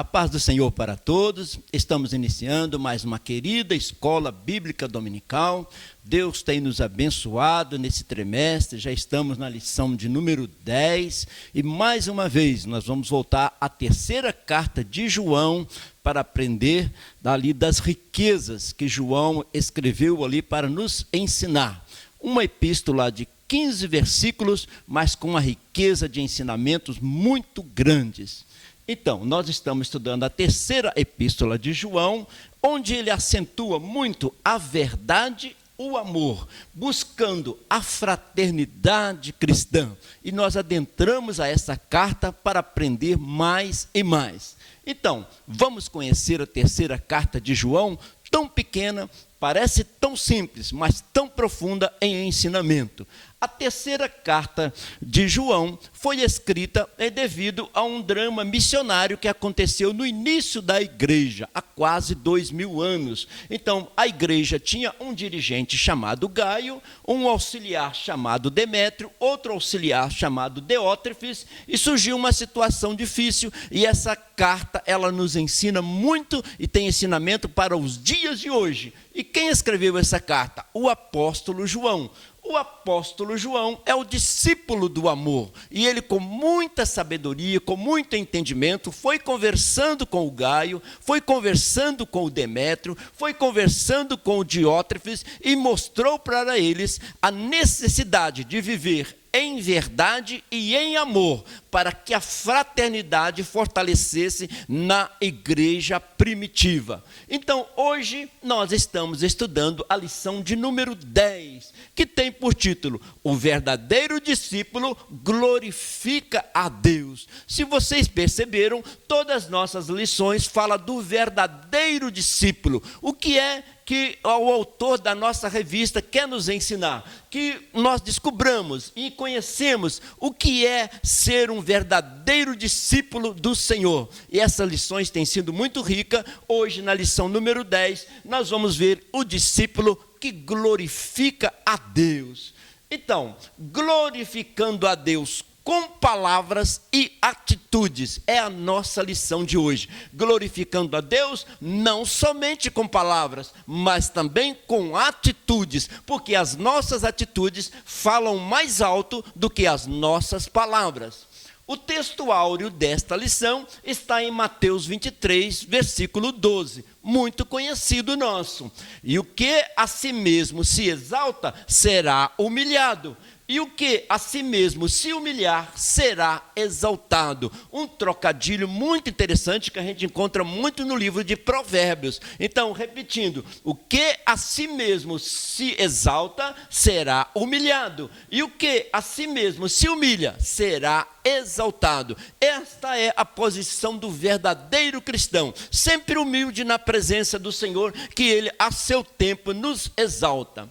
A paz do Senhor para todos. Estamos iniciando mais uma querida escola bíblica dominical. Deus tem nos abençoado nesse trimestre, já estamos na lição de número 10 e mais uma vez nós vamos voltar à terceira carta de João para aprender dali das riquezas que João escreveu ali para nos ensinar. Uma epístola de 15 versículos, mas com uma riqueza de ensinamentos muito grandes. Então, nós estamos estudando a terceira epístola de João, onde ele acentua muito a verdade, o amor, buscando a fraternidade cristã. E nós adentramos a essa carta para aprender mais e mais. Então, vamos conhecer a terceira carta de João, tão pequena, parece tão simples, mas tão profunda em ensinamento. A terceira carta de João foi escrita devido a um drama missionário que aconteceu no início da igreja, há quase 2000 anos. Então, a igreja tinha um dirigente chamado Gaio, um auxiliar chamado Demétrio, outro auxiliar chamado Diótrefes, e surgiu uma situação difícil, e essa carta, ela nos ensina muito e tem ensinamento para os dias de hoje. E quem escreveu essa carta? O apóstolo João. O apóstolo João é o discípulo do amor, e ele com muita sabedoria, com muito entendimento, foi conversando com o Gaio, foi conversando com o Demétrio, foi conversando com o Diótrefes e mostrou para eles a necessidade de viver em verdade e em amor, para que a fraternidade fortalecesse na igreja primitiva. Então, hoje nós estamos estudando a lição de número 10, que tem por título: O verdadeiro discípulo glorifica a Deus. Se vocês perceberam, todas as nossas lições falam do verdadeiro discípulo. O que é que o autor da nossa revista quer nos ensinar? Que nós descobramos e conhecemos o que é ser um verdadeiro discípulo do Senhor. E essas lições têm sido muito ricas. Hoje, na lição número 10, nós vamos ver o discípulo que glorifica a Deus. Então, glorificando a Deus com palavras e atitudes, é a nossa lição de hoje. Glorificando a Deus não somente com palavras, mas também com atitudes, porque as nossas atitudes falam mais alto do que as nossas palavras. O texto áureo desta lição está em Mateus 23, versículo 12, muito conhecido nosso. E o que a si mesmo se exalta será humilhado, e o que a si mesmo se humilhar será exaltado. Um trocadilho muito interessante que a gente encontra muito no livro de Provérbios. Então, repetindo: o que a si mesmo se exalta será humilhado, e o que a si mesmo se humilha será exaltado. Esta é a posição do verdadeiro cristão, sempre humilde na presença do Senhor, que Ele a seu tempo nos exalta.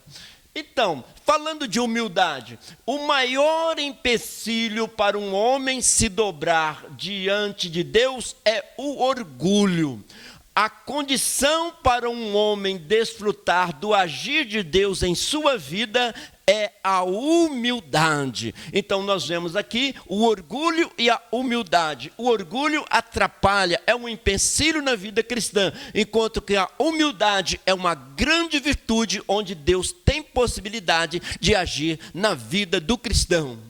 Então, falando de humildade, o maior empecilho para um homem se dobrar diante de Deus é o orgulho. A condição para um homem desfrutar do agir de Deus em sua vida é a humildade. Então nós vemos aqui o orgulho e a humildade. O orgulho atrapalha, é um empecilho na vida cristã, enquanto que a humildade é uma grande virtude onde Deus tem possibilidade de agir na vida do cristão.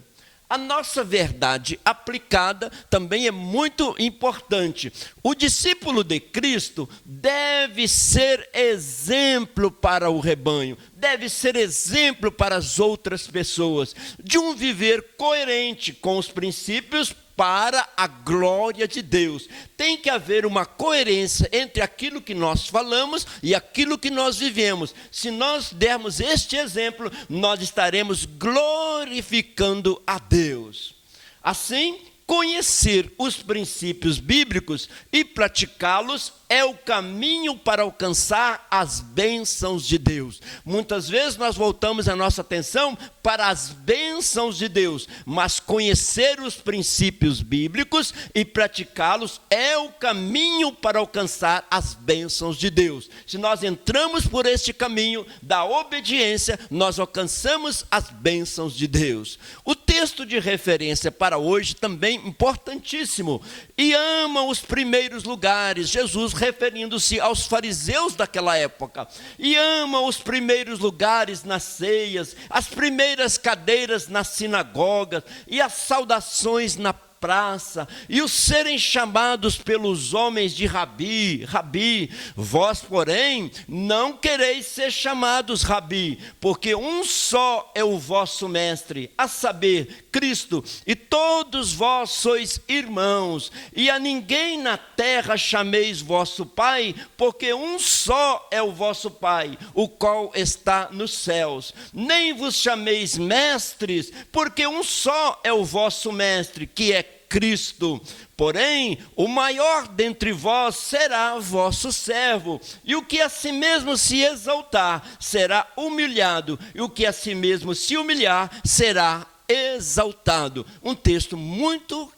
A nossa verdade aplicada também é muito importante. O discípulo de Cristo deve ser exemplo para o rebanho, deve ser exemplo para as outras pessoas, de um viver coerente com os princípios para a glória de Deus. Tem que haver uma coerência entre aquilo que nós falamos e aquilo que nós vivemos. Se nós dermos este exemplo, nós estaremos glorificando a Deus. Assim, conhecer os princípios bíblicos e praticá-los é o caminho para alcançar as bênçãos de Deus. Muitas vezes nós voltamos a nossa atenção para as bênçãos de Deus, mas conhecer os princípios bíblicos e praticá-los é o caminho para alcançar as bênçãos de Deus. Se nós entramos por este caminho da obediência, nós alcançamos as bênçãos de Deus. O texto de referência para hoje também importantíssimo. E amam os primeiros lugares, Jesus referindo-se aos fariseus daquela época. E amam os primeiros lugares nas ceias, as primeiras cadeiras nas sinagogas e as saudações na praça, e os serem chamados pelos homens de Rabi, Rabi. Vós, porém, não quereis ser chamados Rabi, porque um só é o vosso mestre, a saber, Cristo, e todos vós sois irmãos, e a ninguém na terra chameis vosso Pai, porque um só é o vosso Pai, o qual está nos céus. Nem vos chameis mestres, porque um só é o vosso mestre, que é Cristo. Porém, o maior dentre vós será vosso servo, e o que a si mesmo se exaltar será humilhado, e o que a si mesmo se humilhar será exaltado. Um texto muito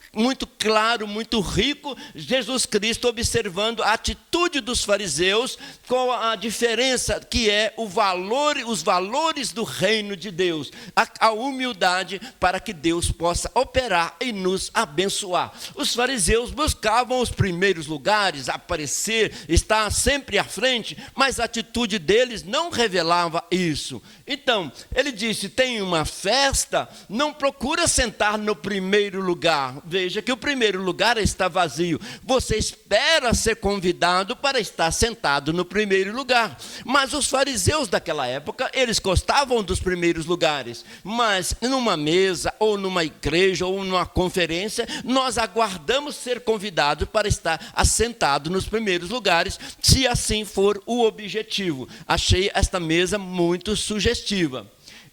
claro, muito rico, Jesus Cristo observando a atitude dos fariseus com a diferença que é os valores do reino de Deus, a humildade para que Deus possa operar e nos abençoar. Os fariseus buscavam os primeiros lugares, aparecer, estar sempre à frente, mas a atitude deles não revelava isso. Então, ele disse, tem uma festa, não procura sentar no primeiro lugar. Veja que o primeiro lugar está vazio. Você espera ser convidado para estar sentado no primeiro lugar. Mas os fariseus daquela época, eles gostavam dos primeiros lugares. Mas numa mesa, ou numa igreja, ou numa conferência, nós aguardamos ser convidados para estar assentado nos primeiros lugares, se assim for o objetivo. Achei esta mesa muito sugestiva.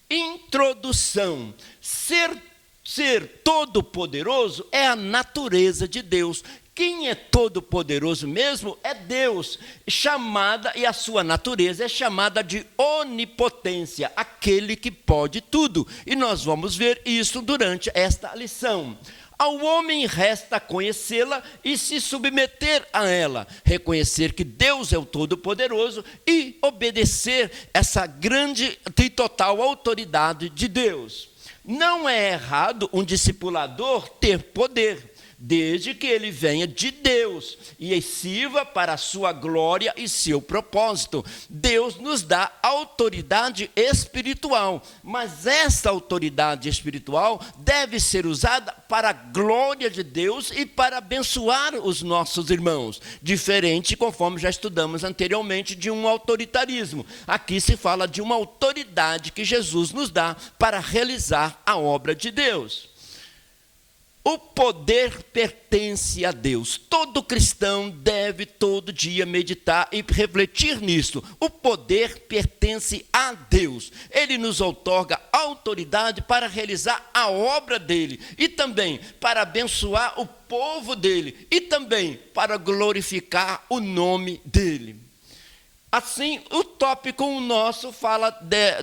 Introdução. Ser todo-poderoso é a natureza de Deus. Quem é todo-poderoso mesmo é Deus, e a sua natureza é chamada de onipotência, aquele que pode tudo. E nós vamos ver isso durante esta lição. Ao homem resta conhecê-la e se submeter a ela, reconhecer que Deus é o Todo-Poderoso e obedecer essa grande e total autoridade de Deus. Não é errado um discipulador ter poder, desde que ele venha de Deus e sirva para a sua glória e seu propósito. Deus nos dá autoridade espiritual, mas essa autoridade espiritual deve ser usada para a glória de Deus e para abençoar os nossos irmãos, diferente, conforme já estudamos anteriormente, de um autoritarismo. Aqui se fala de uma autoridade que Jesus nos dá para realizar a obra de Deus. O poder pertence a Deus. Todo cristão deve todo dia meditar e refletir nisso. O poder pertence a Deus. Ele nos outorga autoridade para realizar a obra dele e também para abençoar o povo dele e também para glorificar o nome dele. Assim, o tópico nosso fala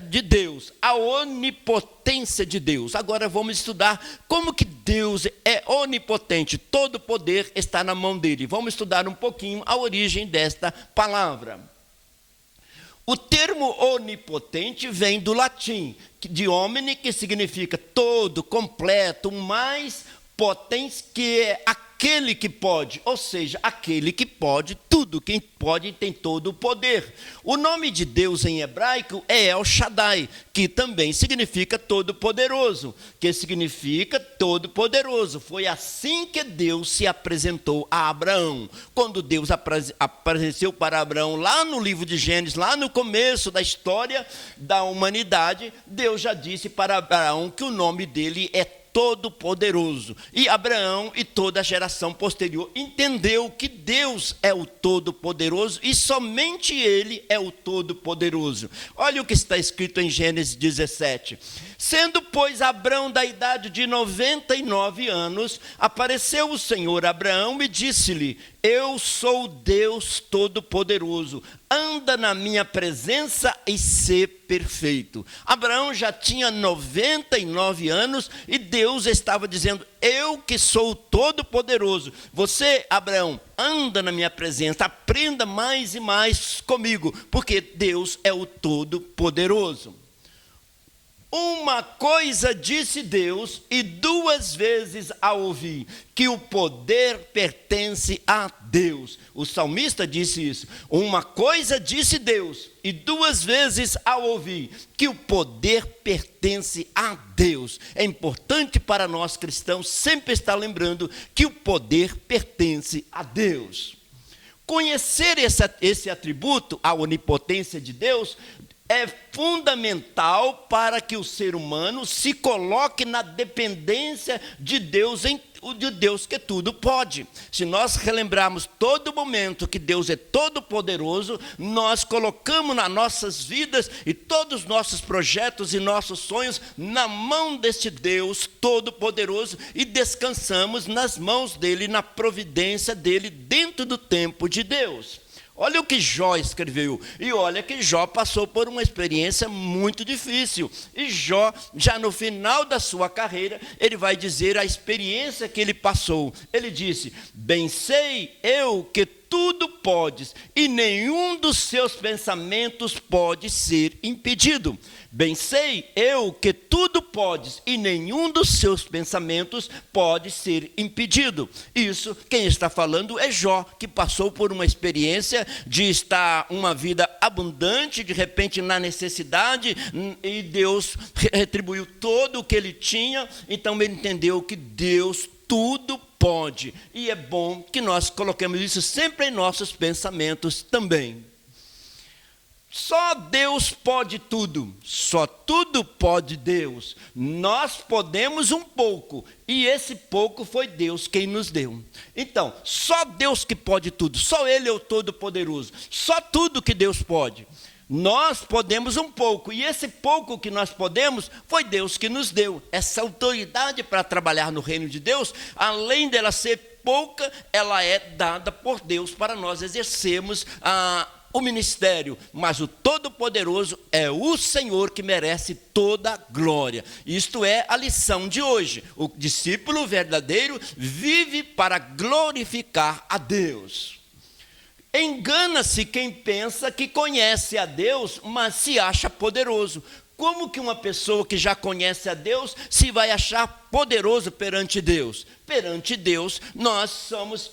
de Deus, a onipotência de Deus. Agora vamos estudar como que Deus é onipotente, todo poder está na mão dele. Vamos estudar um pouquinho a origem desta palavra. O termo onipotente vem do latim, de omni, que significa todo, completo, mais potens, que é aquele que pode, ou seja, aquele que pode tudo, quem pode tem todo o poder. O nome de Deus em hebraico é El Shaddai, que também significa todo-poderoso, que significa todo-poderoso. Foi assim que Deus se apresentou a Abraão. Quando Deus apareceu para Abraão lá no livro de Gênesis, lá no começo da história da humanidade, Deus já disse para Abraão que o nome dele é Todo-Poderoso. E Abraão e toda a geração posterior entendeu que Deus é o Todo-Poderoso e somente Ele é o Todo-Poderoso. Olha o que está escrito em Gênesis 17. Sendo, pois, Abraão da idade de 99 anos, apareceu o Senhor a Abraão e disse-lhe: Eu sou Deus Todo-Poderoso, anda na minha presença e sê perfeito. Abraão já tinha 99 anos e Deus estava dizendo: eu que sou Todo-Poderoso. Você, Abraão, anda na minha presença, aprenda mais e mais comigo, porque Deus é o Todo-Poderoso. Uma coisa disse Deus, e duas vezes a ouvi, que o poder pertence a Deus. O salmista disse isso. Uma coisa disse Deus, e duas vezes a ouvi, que o poder pertence a Deus. É importante para nós cristãos sempre estar lembrando que o poder pertence a Deus. Conhecer esse atributo, a onipotência de Deus, é fundamental para que o ser humano se coloque na dependência de Deus, de Deus que tudo pode. Se nós relembrarmos todo momento que Deus é todo poderoso, nós colocamos nas nossas vidas e todos os nossos projetos e nossos sonhos na mão deste Deus todo poderoso e descansamos nas mãos dele, na providência dele, dentro do tempo de Deus. Olha o que Jó escreveu, e olha que Jó passou por uma experiência muito difícil, e Jó, já no final da sua carreira, ele vai dizer a experiência que ele passou. Ele disse: bem sei eu que tudo podes, e nenhum dos seus pensamentos pode ser impedido. Bem sei eu que tudo podes, e nenhum dos seus pensamentos pode ser impedido. Isso, quem está falando é Jó, que passou por uma experiência de estar uma vida abundante, de repente na necessidade, e Deus retribuiu todo o que ele tinha. Então ele entendeu que Deus tudo pode, e é bom que nós coloquemos isso sempre em nossos pensamentos também. Só Deus pode tudo, só tudo pode Deus. Nós podemos um pouco, e esse pouco foi Deus quem nos deu. Então, só Deus que pode tudo, só Ele é o Todo-Poderoso, só tudo que Deus pode. Nós podemos um pouco, e esse pouco que nós podemos, foi Deus que nos deu. Essa autoridade para trabalhar no reino de Deus, além dela ser pouca, ela é dada por Deus para nós exercermos o ministério. Mas o Todo-Poderoso é o Senhor que merece toda a glória. Isto é a lição de hoje. O discípulo verdadeiro vive para glorificar a Deus. Engana-se quem pensa que conhece a Deus, mas se acha poderoso. Como que uma pessoa que já conhece a Deus se vai achar poderoso perante Deus? Perante Deus, nós somos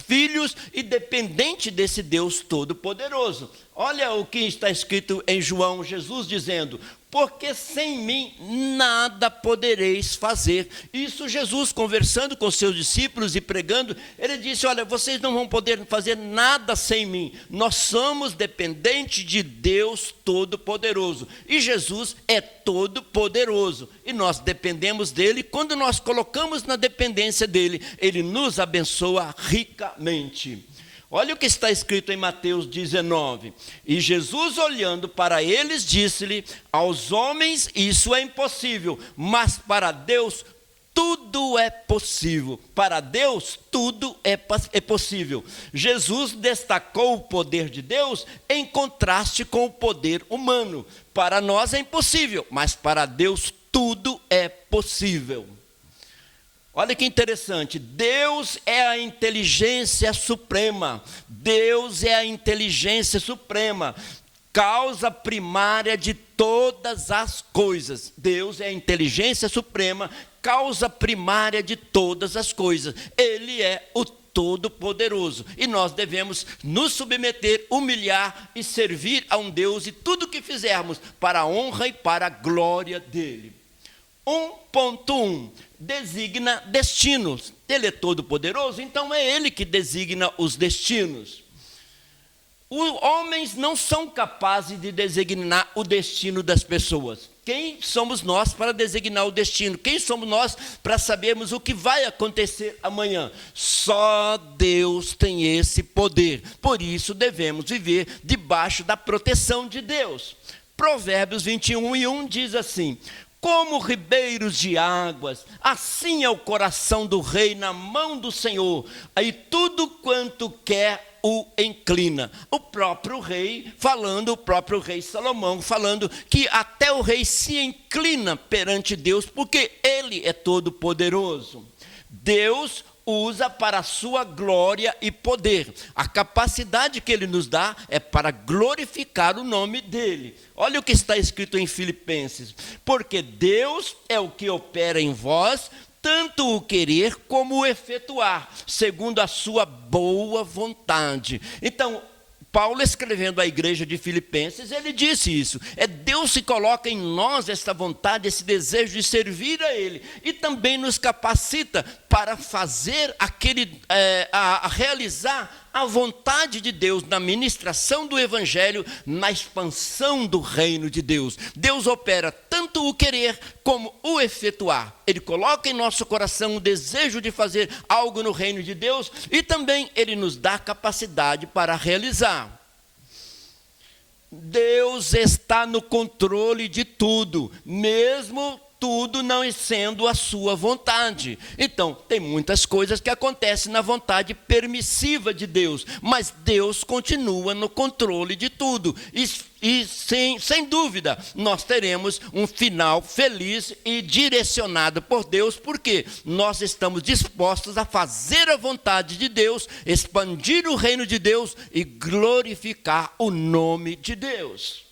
filhos e dependentes desse Deus Todo-Poderoso. Olha o que está escrito em João, Jesus dizendo: porque sem mim nada podereis fazer. Isso Jesus conversando com seus discípulos e pregando, ele disse: olha, vocês não vão poder fazer nada sem mim. Nós somos dependentes de Deus Todo-Poderoso. E Jesus é todo-poderoso. E nós dependemos dele. Quando nós colocamos na dependência dele, ele nos abençoa ricamente. Olha o que está escrito em Mateus 19. E Jesus, olhando para eles, disse-lhe: aos homens isso é impossível, mas para Deus tudo é possível. Para Deus tudo é possível. Jesus destacou o poder de Deus em contraste com o poder humano. Para nós é impossível, mas para Deus tudo é possível. Olha que interessante, Deus é a inteligência suprema, Deus é a inteligência suprema, causa primária de todas as coisas. Deus é a inteligência suprema, causa primária de todas as coisas. Ele é o Todo-Poderoso, e nós devemos nos submeter, humilhar e servir a um Deus, e tudo que fizermos para a honra e para a glória dele. 1.1 designa destinos. Ele é todo poderoso, então é ele que designa os destinos. Os homens não são capazes de designar o destino das pessoas. Quem somos nós para designar o destino? Quem somos nós para sabermos o que vai acontecer amanhã? Só Deus tem esse poder. Por isso devemos viver debaixo da proteção de Deus. Provérbios 21:1 diz assim: como ribeiros de águas, assim é o coração do rei na mão do Senhor, aí tudo quanto quer o inclina. O próprio rei falando, o próprio rei Salomão falando que até o rei se inclina perante Deus, porque ele é todo poderoso. Deus usa para a sua glória e poder. A capacidade que ele nos dá é para glorificar o nome dele. Olha o que está escrito em Filipenses: porque Deus é o que opera em vós, tanto o querer como o efetuar, segundo a sua boa vontade. Então, Paulo, escrevendo à igreja de Filipenses, ele disse isso. É Deus que coloca em nós esta vontade, esse desejo de servir a Ele. E também nos capacita para fazer a realizar a vontade de Deus na ministração do Evangelho, na expansão do reino de Deus. Deus opera tanto o querer como o efetuar. Ele coloca em nosso coração o desejo de fazer algo no reino de Deus e também Ele nos dá capacidade para realizar. Deus está no controle de tudo, mesmo tudo não sendo a sua vontade. Então, tem muitas coisas que acontecem na vontade permissiva de Deus, mas Deus continua no controle de tudo. E sem dúvida, nós teremos um final feliz e direcionado por Deus, porque nós estamos dispostos a fazer a vontade de Deus, expandir o reino de Deus e glorificar o nome de Deus.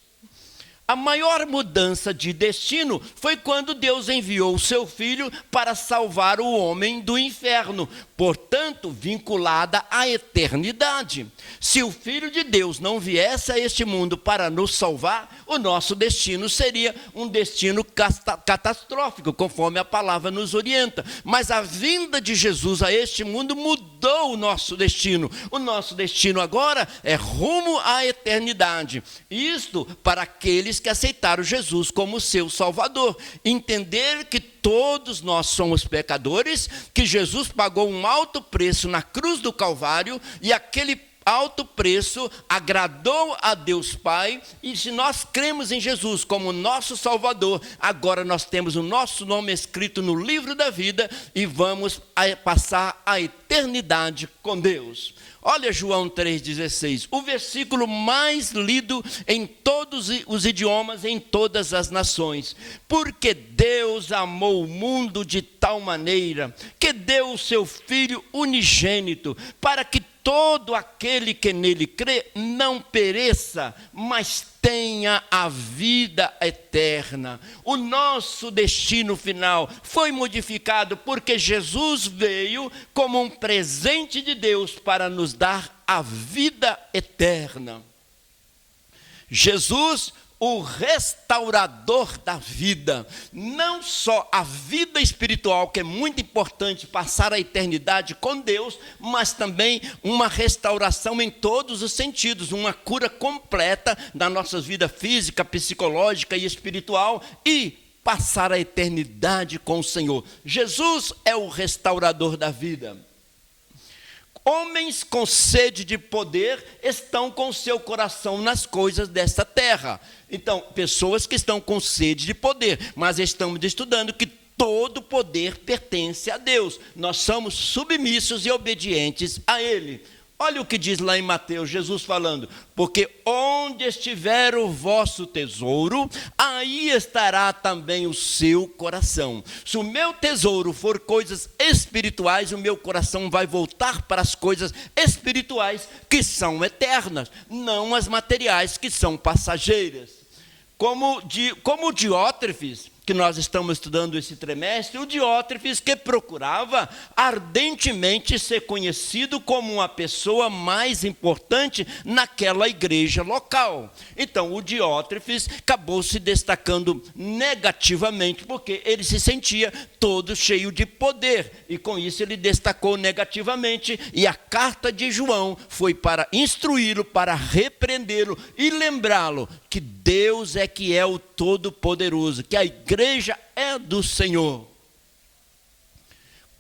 A maior mudança de destino foi quando Deus enviou o seu Filho para salvar o homem do inferno, portanto, vinculada à eternidade. Se o Filho de Deus não viesse a este mundo para nos salvar, o nosso destino seria um destino catastrófico, conforme a palavra nos orienta. Mas a vinda de Jesus a este mundo mudou o nosso destino. O nosso destino agora é rumo à eternidade. Isto para aqueles que aceitaram Jesus como seu Salvador. Entender que todos nós somos pecadores, que Jesus pagou um alto preço na cruz do Calvário, e aquele alto preço agradou a Deus Pai, e se nós cremos em Jesus como nosso Salvador, agora nós temos o nosso nome escrito no livro da vida e vamos passar a eternidade com Deus. Olha João 3,16, o versículo mais lido em todos os idiomas, em todas as nações. Porque Deus amou o mundo de tal maneira que deu o seu Filho unigênito, para que todo aquele que nele crê não pereça, mas tenha a vida eterna. O nosso destino final foi modificado porque Jesus veio como um presente de Deus para nos dar a vida eterna. Jesus, o restaurador da vida, não só a vida espiritual, que é muito importante passar a eternidade com Deus, mas também uma restauração em todos os sentidos, uma cura completa da nossa vida física, psicológica e espiritual, e passar a eternidade com o Senhor. Jesus é o restaurador da vida. Homens com sede de poder estão com seu coração nas coisas desta terra. Então, pessoas que estão com sede de poder, mas estamos estudando que todo poder pertence a Deus. Nós somos submissos e obedientes a Ele. Olha o que diz lá em Mateus, Jesus falando: porque onde estiver o vosso tesouro, aí estará também o seu coração. Se o meu tesouro for coisas espirituais, o meu coração vai voltar para as coisas espirituais que são eternas, não as materiais que são passageiras. Como o Diótrefes, que nós estamos estudando esse trimestre, o Diótrefes que procurava ardentemente ser conhecido como uma pessoa mais importante naquela igreja local. Então, o Diótrefes acabou se destacando negativamente, porque ele se sentia todo cheio de poder, e com isso ele destacou negativamente, e a carta de João foi para instruí-lo, para repreendê-lo e lembrá-lo que Deus é que é o Todo-Poderoso, que a igreja é do Senhor.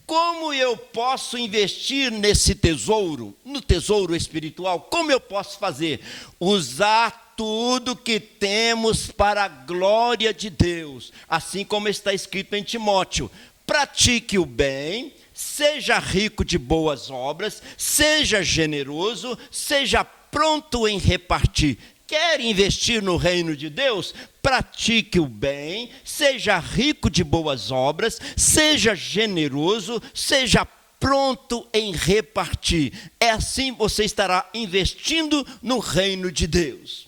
Como eu posso investir nesse tesouro, no tesouro espiritual? Como eu posso fazer? Usar tudo que temos para a glória de Deus, assim como está escrito em Timóteo: pratique o bem, seja rico de boas obras, seja generoso, seja pronto em repartir. Quer investir no reino de Deus? Pratique o bem, seja rico de boas obras, seja generoso, seja pronto em repartir. É assim você estará investindo no reino de Deus.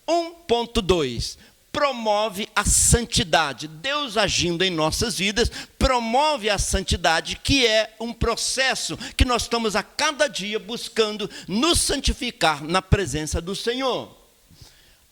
1.2. Promove a santidade. Deus agindo em nossas vidas, promove a santidade, que é um processo que nós estamos a cada dia buscando nos santificar na presença do Senhor.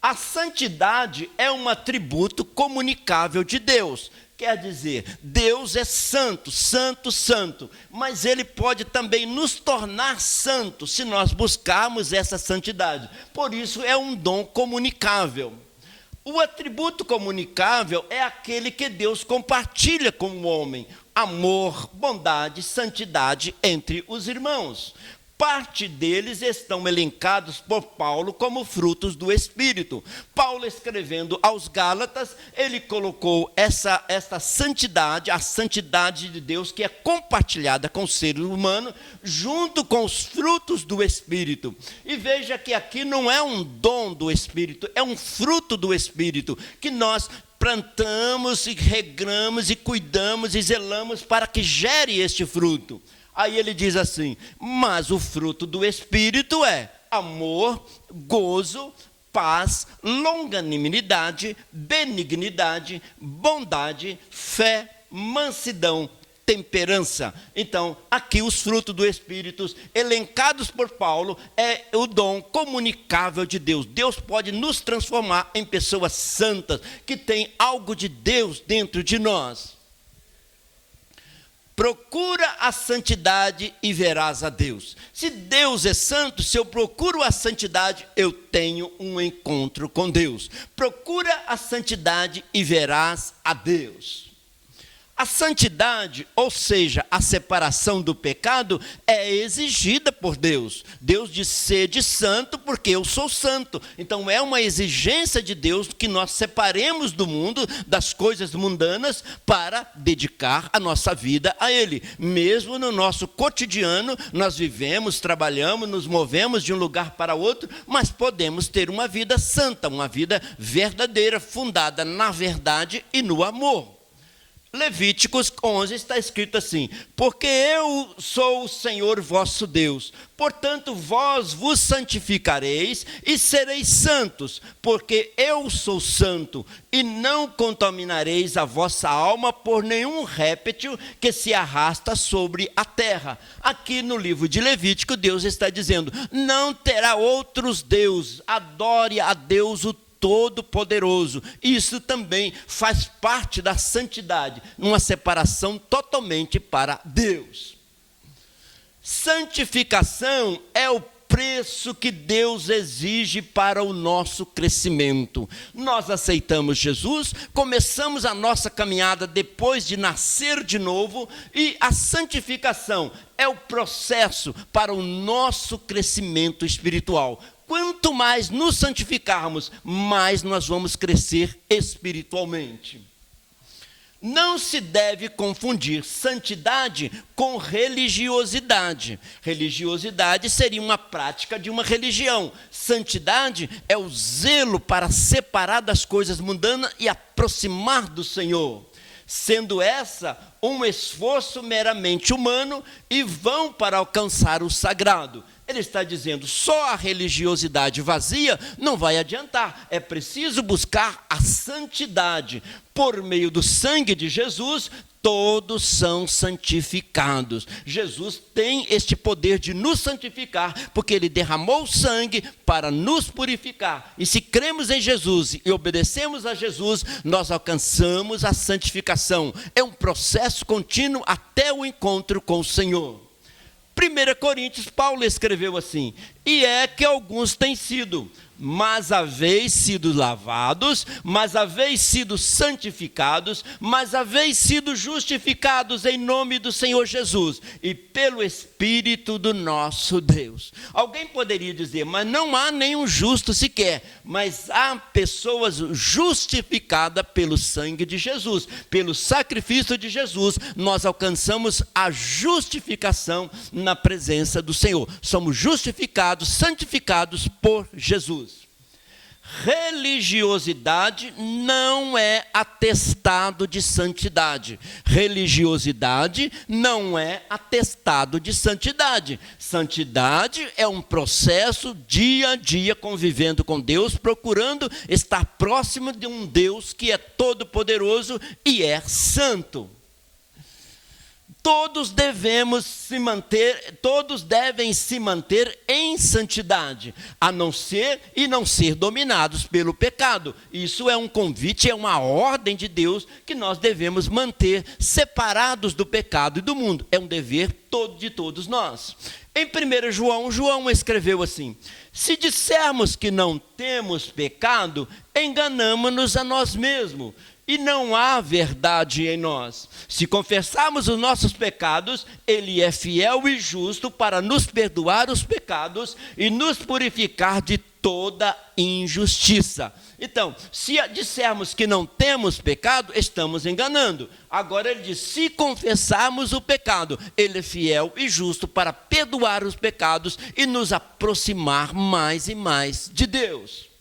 A santidade é um atributo comunicável de Deus. Quer dizer, Deus é santo, santo, santo, mas Ele pode também nos tornar santos se nós buscarmos essa santidade. Por isso é um dom comunicável. O atributo comunicável é aquele que Deus compartilha com o homem: amor, bondade, santidade entre os irmãos. Parte deles estão elencados por Paulo como frutos do Espírito. Paulo, escrevendo aos Gálatas, ele colocou essa santidade, a santidade de Deus, que é compartilhada com o ser humano, junto com os frutos do Espírito. E veja que aqui não é um dom do Espírito, é um fruto do Espírito, que nós plantamos e regramos e cuidamos e zelamos para que gere este fruto. Aí ele diz assim: mas o fruto do Espírito é amor, gozo, paz, longanimidade, benignidade, bondade, fé, mansidão, temperança. Então, aqui os frutos do Espírito, elencados por Paulo, é o dom comunicável de Deus. Deus pode nos transformar em pessoas santas, que têm algo de Deus dentro de nós. Procura a santidade e verás a Deus. Se Deus é santo, se eu procuro a santidade, eu tenho um encontro com Deus. Procura a santidade e verás a Deus. A santidade, ou seja, a separação do pecado, é exigida por Deus. Deus diz: sede santo, porque eu sou santo. Então é uma exigência de Deus que nós separemos do mundo, das coisas mundanas, para dedicar a nossa vida a Ele. Mesmo no nosso cotidiano, nós vivemos, trabalhamos, nos movemos de um lugar para outro, mas podemos ter uma vida santa, uma vida verdadeira, fundada na verdade e no amor. Levíticos 11 está escrito assim: porque eu sou o Senhor vosso Deus, portanto vós vos santificareis e sereis santos, porque eu sou santo, e não contaminareis a vossa alma por nenhum réptil que se arrasta sobre a terra. Aqui no livro de Levítico, Deus está dizendo: não terá outros deuses, adore a Deus o Todo-Poderoso. Isso também faz parte da santidade, uma separação totalmente para Deus. Santificação é o preço que Deus exige para o nosso crescimento. Nós aceitamos Jesus, começamos a nossa caminhada depois de nascer de novo, e a santificação é o processo para o nosso crescimento espiritual. Quanto mais nos santificarmos, mais nós vamos crescer espiritualmente. Não se deve confundir santidade com religiosidade. Religiosidade seria uma prática de uma religião. Santidade é o zelo para separar das coisas mundanas e aproximar do Senhor. Sendo essa um esforço meramente humano e vão para alcançar o sagrado. Ele está dizendo: só a religiosidade vazia não vai adiantar. É preciso buscar a santidade. Por meio do sangue de Jesus, todos são santificados. Jesus tem este poder de nos santificar, porque Ele derramou o sangue para nos purificar. E se cremos em Jesus e obedecemos a Jesus, nós alcançamos a santificação. É um processo contínuo até o encontro com o Senhor. 1 Coríntios, Paulo escreveu assim: e é que alguns têm sido, mas haveis sido lavados, mas haveis sido santificados, mas haveis sido justificados em nome do Senhor Jesus e pelo Espírito do nosso Deus. Alguém poderia dizer: mas não há nenhum justo sequer. Mas há pessoas justificadas pelo sangue de Jesus, pelo sacrifício de Jesus. Nós alcançamos a justificação na presença do Senhor. Somos justificados, santificados por Jesus. religiosidade não é atestado de santidade. Religiosidade não é atestado de santidade. Santidade é um processo dia a dia convivendo com Deus, procurando estar próximo de um Deus que é todo-poderoso e é santo. Todos devem se manter em santidade, a não ser dominados pelo pecado. Isso é um convite, é uma ordem de Deus que nós devemos manter separados do pecado e do mundo. É um dever de todos nós. Em 1 João, João escreveu assim: se dissermos que não temos pecado, enganamo-nos a nós mesmos. E não há verdade em nós. Se confessarmos os nossos pecados, Ele é fiel e justo para nos perdoar os pecados e nos purificar de toda injustiça. Então, se dissermos que não temos pecado, estamos enganando. Agora ele diz, se confessarmos o pecado, Ele é fiel e justo para perdoar os pecados e nos aproximar mais e mais de Deus.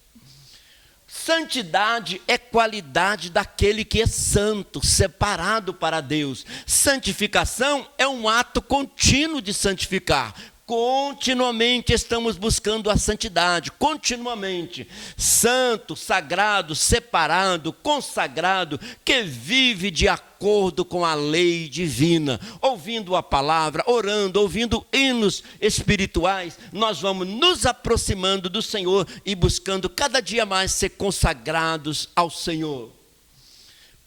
Santidade é qualidade daquele que é santo, separado para Deus. Santificação é um ato contínuo de santificar. Continuamente estamos buscando a santidade, continuamente. Santo, sagrado, separado, consagrado, que vive de acordo com a lei divina, ouvindo a palavra, orando, ouvindo hinos espirituais, nós vamos nos aproximando do Senhor e buscando cada dia mais ser consagrados ao Senhor.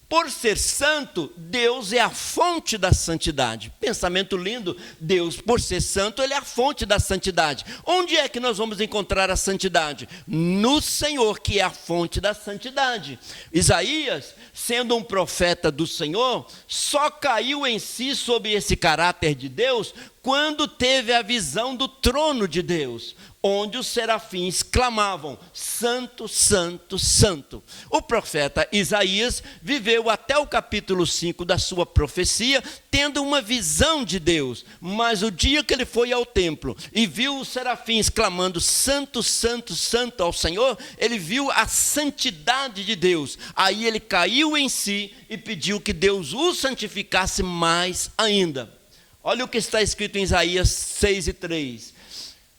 Por ser santo, Deus é a fonte da santidade. Pensamento lindo, Deus, por ser santo, Ele é a fonte da santidade. Onde é que nós vamos encontrar a santidade? No Senhor, que é a fonte da santidade. Isaías, sendo um profeta do Senhor, só caiu em si sob esse caráter de Deus quando teve a visão do trono de Deus, onde os serafins clamavam, santo, santo, santo. O profeta Isaías viveu até o capítulo 5 da sua profecia, tendo uma visão de Deus, mas o dia que ele foi ao templo e viu os serafins clamando, santo, santo, santo ao Senhor, ele viu a santidade de Deus. Aí ele caiu em si e pediu que Deus o santificasse mais ainda. Olha o que está escrito em Isaías 6:3.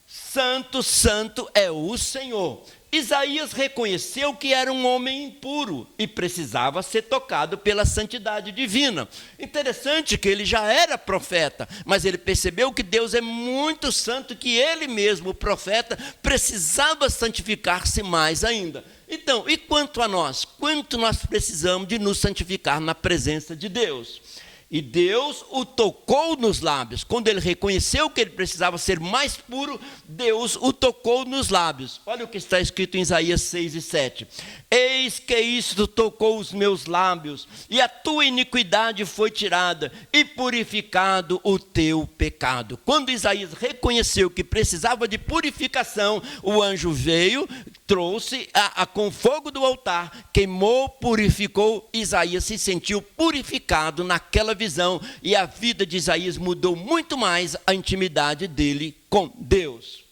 Santo, santo é o Senhor. Isaías reconheceu que era um homem impuro e precisava ser tocado pela santidade divina. Interessante que ele já era profeta, mas ele percebeu que Deus é muito santo, que ele mesmo, o profeta, precisava santificar-se mais ainda. Então, e quanto a nós? Quanto nós precisamos de nos santificar na presença de Deus? E Deus o tocou nos lábios. Quando ele reconheceu que ele precisava ser mais puro, Deus o tocou nos lábios. Olha o que está escrito em Isaías 6:7. Eis que isto tocou os meus lábios, e a tua iniquidade foi tirada, e purificado o teu pecado. Quando Isaías reconheceu que precisava de purificação, o anjo veio, trouxe com fogo do altar, queimou, purificou. Isaías se sentiu purificado naquela visão, e a vida de Isaías mudou muito mais, a intimidade dele com Deus.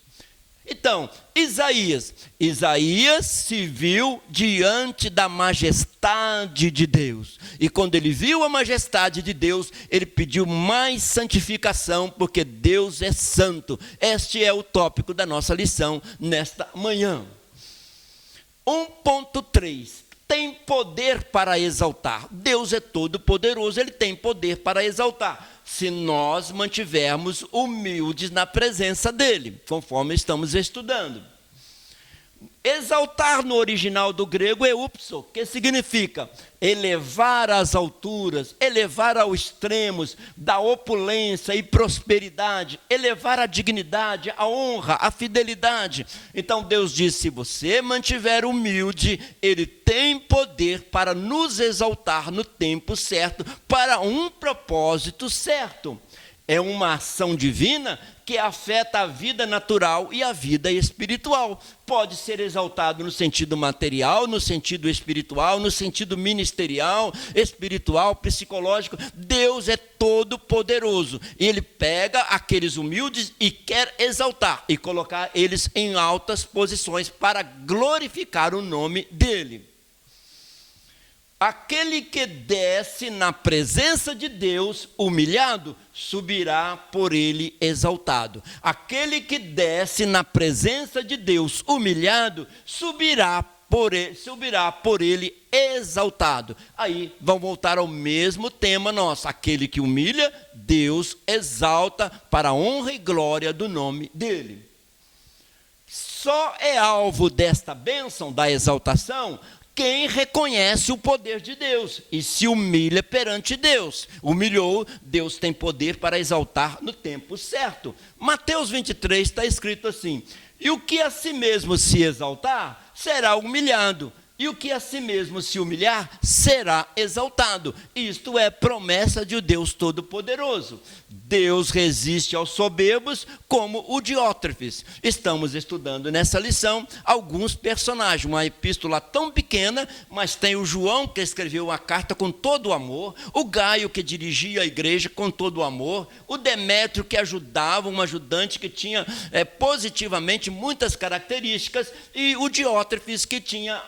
Então, Isaías se viu diante da majestade de Deus, e quando ele viu a majestade de Deus, ele pediu mais santificação, porque Deus é santo. Este é o tópico da nossa lição nesta manhã. 1.3. Tem poder para exaltar. Deus é todo poderoso, Ele tem poder para exaltar, se nós mantivermos humildes na presença dEle, conforme estamos estudando. Exaltar no original do grego é upso, que significa elevar às alturas, elevar aos extremos da opulência e prosperidade, elevar a dignidade, a honra, a fidelidade. Então Deus diz, se você mantiver humilde, Ele tem poder para nos exaltar no tempo certo, para um propósito certo. É uma ação divina que afeta a vida natural e a vida espiritual. Pode ser exaltado no sentido material, no sentido espiritual, no sentido ministerial, espiritual, psicológico. Deus é todo poderoso. Ele pega aqueles humildes e quer exaltar e colocar eles em altas posições para glorificar o nome dele. Aquele que desce na presença de Deus humilhado, subirá por ele exaltado. Aquele que desce na presença de Deus humilhado, subirá por ele exaltado. Aí vamos voltar ao mesmo tema nosso. Aquele que humilha, Deus exalta para a honra e glória do nome dele. Só é alvo desta bênção, da exaltação, quem reconhece o poder de Deus e se humilha perante Deus. Humilhou, Deus tem poder para exaltar no tempo certo. Mateus 23 está escrito assim: e o que a si mesmo se exaltar, será humilhado. E o que a si mesmo se humilhar, será exaltado. Isto é promessa de Deus Todo-Poderoso. Deus resiste aos soberbos como o Diótrefes. Estamos estudando nessa lição alguns personagens. Uma epístola tão pequena, mas tem o João, que escreveu a carta com todo o amor. O Gaio, que dirigia a igreja com todo o amor. O Demétrio, que ajudava, um ajudante que tinha positivamente muitas características. E o Diótrefes, que tinha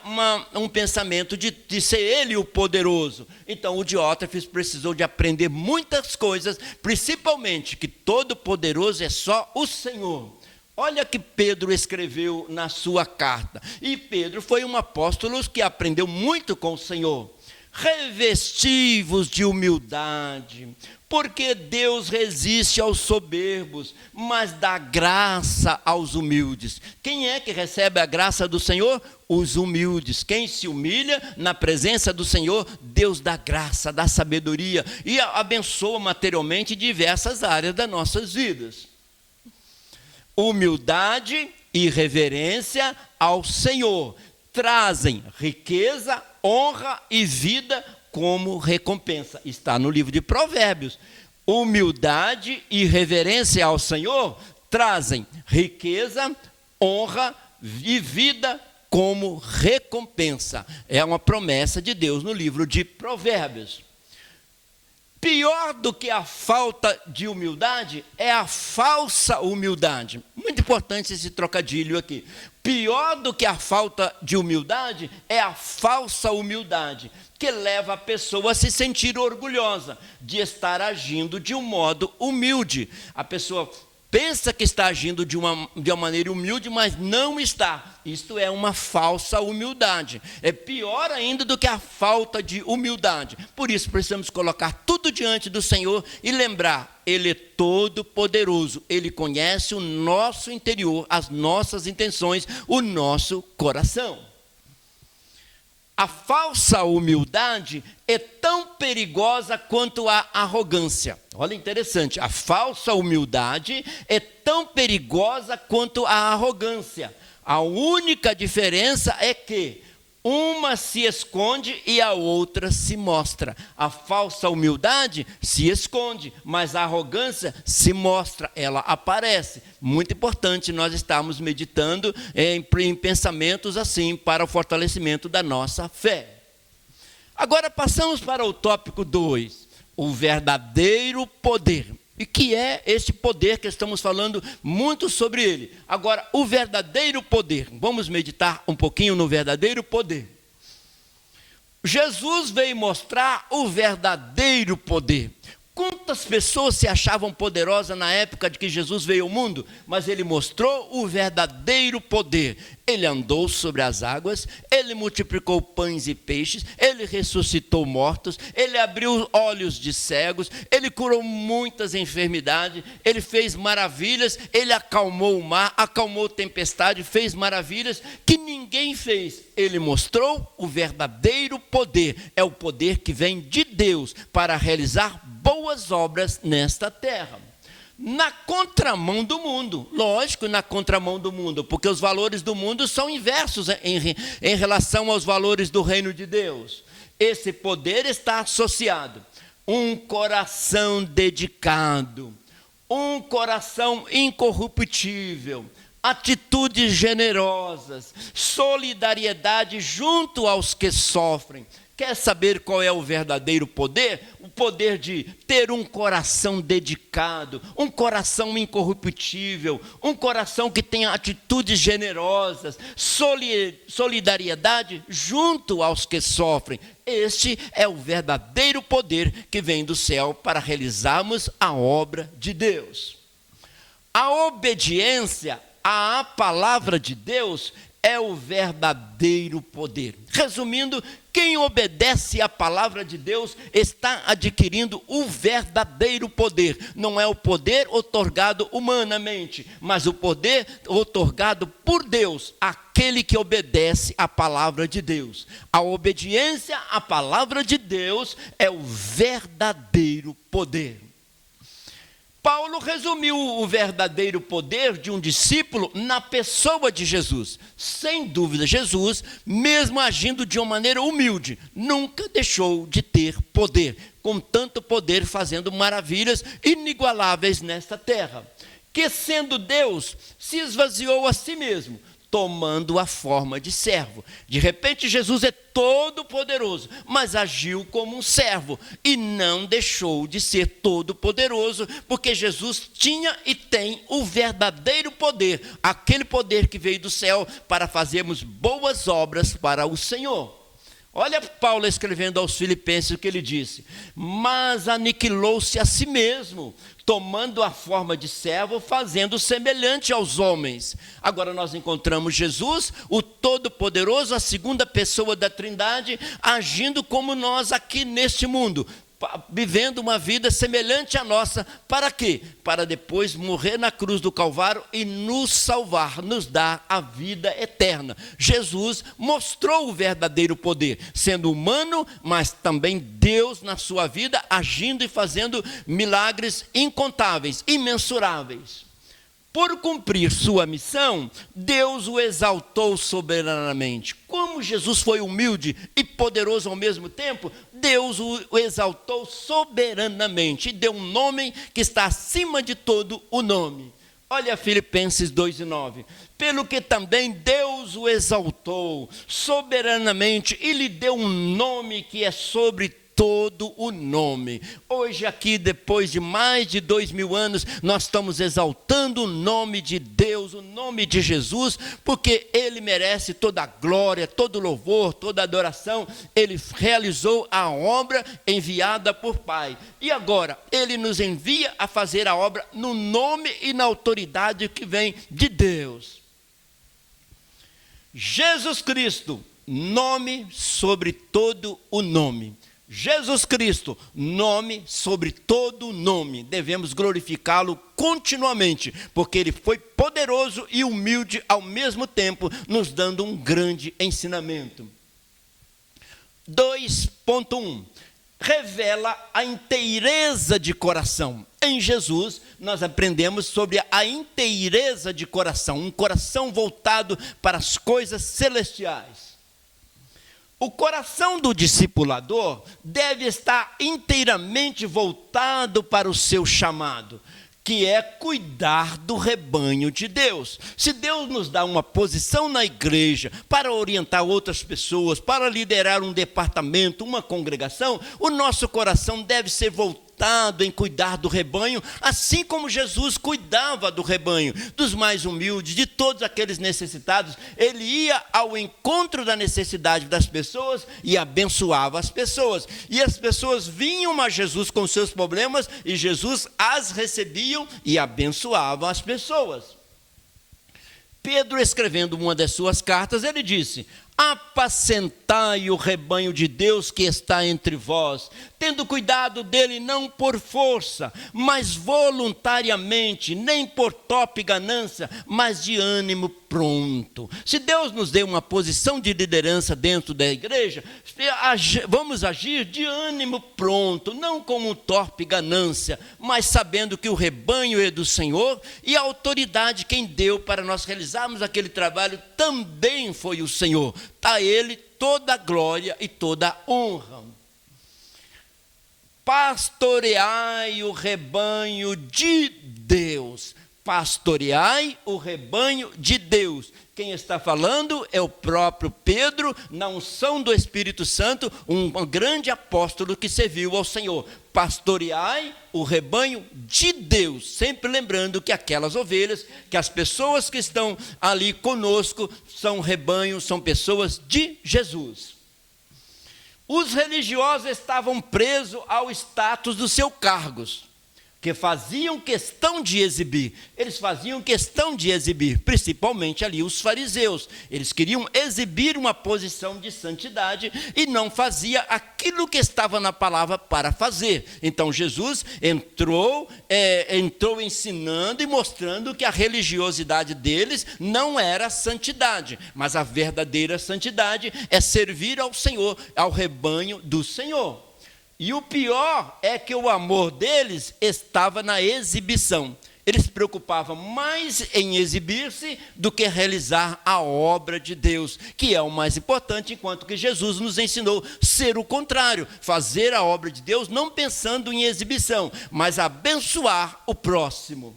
um pensamento de ser ele o poderoso. Então o Diótrefes precisou de aprender muitas coisas, principalmente que todo poderoso é só o Senhor. Olha que Pedro escreveu na sua carta. E Pedro foi um apóstolo que aprendeu muito com o Senhor. Revesti-vos de humildade, porque Deus resiste aos soberbos, mas dá graça aos humildes. Quem é que recebe a graça do Senhor? Os humildes. Quem se humilha na presença do Senhor, Deus dá graça, dá sabedoria e abençoa materialmente diversas áreas das nossas vidas. Humildade e reverência ao Senhor trazem riqueza, honra e vida como recompensa. Está no livro de Provérbios. Humildade e reverência ao Senhor trazem riqueza, honra e vida como recompensa. É uma promessa de Deus no livro de Provérbios. Pior do que a falta de humildade é a falsa humildade. Muito importante esse trocadilho aqui. Pior do que a falta de humildade é a falsa humildade, que leva a pessoa a se sentir orgulhosa de estar agindo de um modo humilde. A pessoa pensa que está agindo de uma maneira humilde, mas não está. Isto é uma falsa humildade. É pior ainda do que a falta de humildade. Por isso precisamos colocar tudo diante do Senhor e lembrar, Ele é todo poderoso. Ele conhece o nosso interior, as nossas intenções, o nosso coração. A falsa humildade é tão perigosa quanto a arrogância. Olha, interessante, a falsa humildade é tão perigosa quanto a arrogância. A única diferença é que uma se esconde e a outra se mostra. A falsa humildade se esconde, mas a arrogância se mostra, ela aparece. Muito importante nós estarmos meditando em pensamentos assim para o fortalecimento da nossa fé. Agora passamos para o tópico 2, o verdadeiro poder. E que é esse poder que estamos falando muito sobre ele. Agora, o verdadeiro poder. Vamos meditar um pouquinho no verdadeiro poder. Jesus veio mostrar o verdadeiro poder. Quantas pessoas se achavam poderosas na época de que Jesus veio ao mundo? Mas ele mostrou o verdadeiro poder. Ele andou sobre as águas, ele multiplicou pães e peixes, ele ressuscitou mortos, ele abriu olhos de cegos, ele curou muitas enfermidades, ele fez maravilhas, ele acalmou o mar, acalmou tempestade, fez maravilhas que ninguém fez. Ele mostrou o verdadeiro poder. É o poder que vem de Deus para realizar boas obras nesta terra. Na contramão do mundo, lógico, na contramão do mundo, porque os valores do mundo são inversos em relação aos valores do reino de Deus. Esse poder está associado a um coração dedicado, um coração incorruptível, atitudes generosas, solidariedade junto aos que sofrem. Quer saber qual é o verdadeiro poder? O poder de ter um coração dedicado, um coração incorruptível, um coração que tenha atitudes generosas, solidariedade junto aos que sofrem. Este é o verdadeiro poder que vem do céu para realizarmos a obra de Deus. A obediência à palavra de Deus é o verdadeiro poder. Resumindo, quem obedece à palavra de Deus está adquirindo o verdadeiro poder. Não é o poder outorgado humanamente, mas o poder outorgado por Deus, aquele que obedece à palavra de Deus. A obediência à palavra de Deus é o verdadeiro poder. Paulo resumiu o verdadeiro poder de um discípulo na pessoa de Jesus. Sem dúvida, Jesus, mesmo agindo de uma maneira humilde, nunca deixou de ter poder, com tanto poder fazendo maravilhas inigualáveis nesta terra. Que sendo Deus, se esvaziou a si mesmo, tomando a forma de servo. De repente, Jesus é todo poderoso, mas agiu como um servo e não deixou de ser todo poderoso, porque Jesus tinha e tem o verdadeiro poder, aquele poder que veio do céu para fazermos boas obras para o Senhor. Olha Paulo escrevendo aos Filipenses o que ele disse: mas aniquilou-se a si mesmo, tomando a forma de servo, fazendo semelhante aos homens. Agora nós encontramos Jesus, o Todo-Poderoso, a segunda pessoa da Trindade, agindo como nós aqui neste mundo, vivendo uma vida semelhante à nossa. Para quê? Para depois morrer na cruz do Calvário e nos salvar, nos dar a vida eterna. Jesus mostrou o verdadeiro poder, sendo humano, mas também Deus na sua vida, agindo e fazendo milagres incontáveis, imensuráveis. Por cumprir sua missão, Deus o exaltou soberanamente. Como Jesus foi humilde e poderoso ao mesmo tempo, Deus o exaltou soberanamente e deu um nome que está acima de todo o nome. Olha Filipenses 2:9. Pelo que também Deus o exaltou soberanamente e lhe deu um nome que é sobre todo o nome. Hoje aqui, depois de mais de 2000 anos, nós estamos exaltando o nome de Deus, o nome de Jesus, porque Ele merece toda a glória, todo o louvor, toda a adoração. Ele realizou a obra enviada por Pai. E agora, Ele nos envia a fazer a obra no nome e na autoridade que vem de Deus. Jesus Cristo, nome sobre todo o nome. Jesus Cristo, nome sobre todo nome. Devemos glorificá-lo continuamente, porque Ele foi poderoso e humilde ao mesmo tempo, nos dando um grande ensinamento. 2.1. Revela a inteireza de coração. Em Jesus, nós aprendemos sobre a inteireza de coração, um coração voltado para as coisas celestiais. O coração do discipulador deve estar inteiramente voltado para o seu chamado, que é cuidar do rebanho de Deus. Se Deus nos dá uma posição na igreja para orientar outras pessoas, para liderar um departamento, uma congregação, o nosso coração deve ser voltado em cuidar do rebanho, assim como Jesus cuidava do rebanho, dos mais humildes, de todos aqueles necessitados. Ele ia ao encontro da necessidade das pessoas e abençoava as pessoas. E as pessoas vinham a Jesus com seus problemas e Jesus as recebia e abençoava as pessoas. Pedro, escrevendo uma das suas cartas, ele disse: apacentai o rebanho de Deus que está entre vós, tendo cuidado dele não por força, mas voluntariamente, nem por top ganância, mas de ânimo pronto. Se Deus nos deu uma posição de liderança dentro da igreja, vamos agir de ânimo pronto, não como torpe ganância, mas sabendo que o rebanho é do Senhor e a autoridade quem deu para nós realizarmos aquele trabalho também foi o Senhor. A Ele toda a glória e toda a honra. pastoreai o rebanho de Deus. Pastoreai o rebanho de Deus. Quem está falando é o próprio Pedro, na unção do Espírito Santo, um grande apóstolo que serviu ao Senhor. Pastoreai o rebanho de Deus, sempre lembrando que aquelas ovelhas, que as pessoas que estão ali conosco, são rebanhos, são pessoas de Jesus. Os religiosos estavam presos ao status dos seus cargos, que faziam questão de exibir. Eles faziam questão de exibir, principalmente ali os fariseus. Eles queriam exibir uma posição de santidade e não fazia aquilo que estava na palavra para fazer. Então Jesus entrou ensinando e mostrando que a religiosidade deles não era santidade, mas a verdadeira santidade é servir ao Senhor, ao rebanho do Senhor. E o pior é que o amor deles estava na exibição. Eles se preocupavam mais em exibir-se do que realizar a obra de Deus, que é o mais importante, enquanto que Jesus nos ensinou a ser o contrário, fazer a obra de Deus não pensando em exibição, mas abençoar o próximo.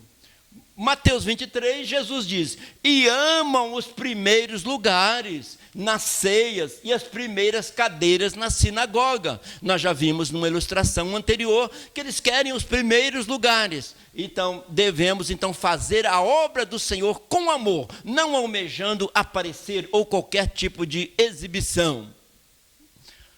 Mateus 23, Jesus diz: e amam os primeiros lugares nas ceias e as primeiras cadeiras na sinagoga. Nós já vimos numa ilustração anterior que eles querem os primeiros lugares. Então, devemos fazer a obra do Senhor com amor, não almejando aparecer ou qualquer tipo de exibição.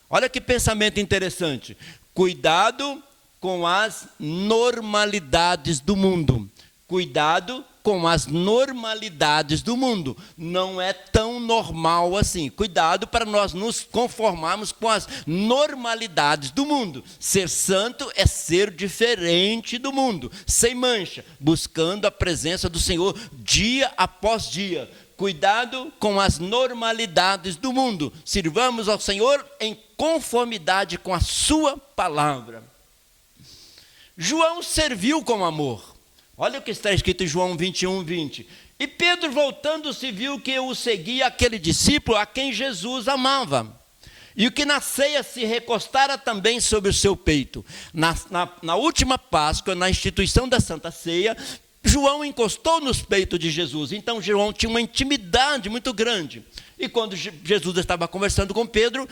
Olha que pensamento interessante. Cuidado com as normalidades do mundo. Cuidado com as normalidades do mundo. Não é tão normal assim. Cuidado para nós nos conformarmos com as normalidades do mundo. Ser santo é ser diferente do mundo, sem mancha, buscando a presença do Senhor dia após dia. Cuidado com as normalidades do mundo. Sirvamos ao Senhor em conformidade com a sua palavra. João serviu com amor. Olha o que está escrito em João 21, 20. E Pedro, voltando-se, viu que o seguia aquele discípulo a quem Jesus amava, e o que na ceia se recostara também sobre o seu peito. Na última Páscoa, na instituição da Santa Ceia, João encostou nos peitos de Jesus. Então João tinha uma intimidade muito grande. E quando Jesus estava conversando com Pedro,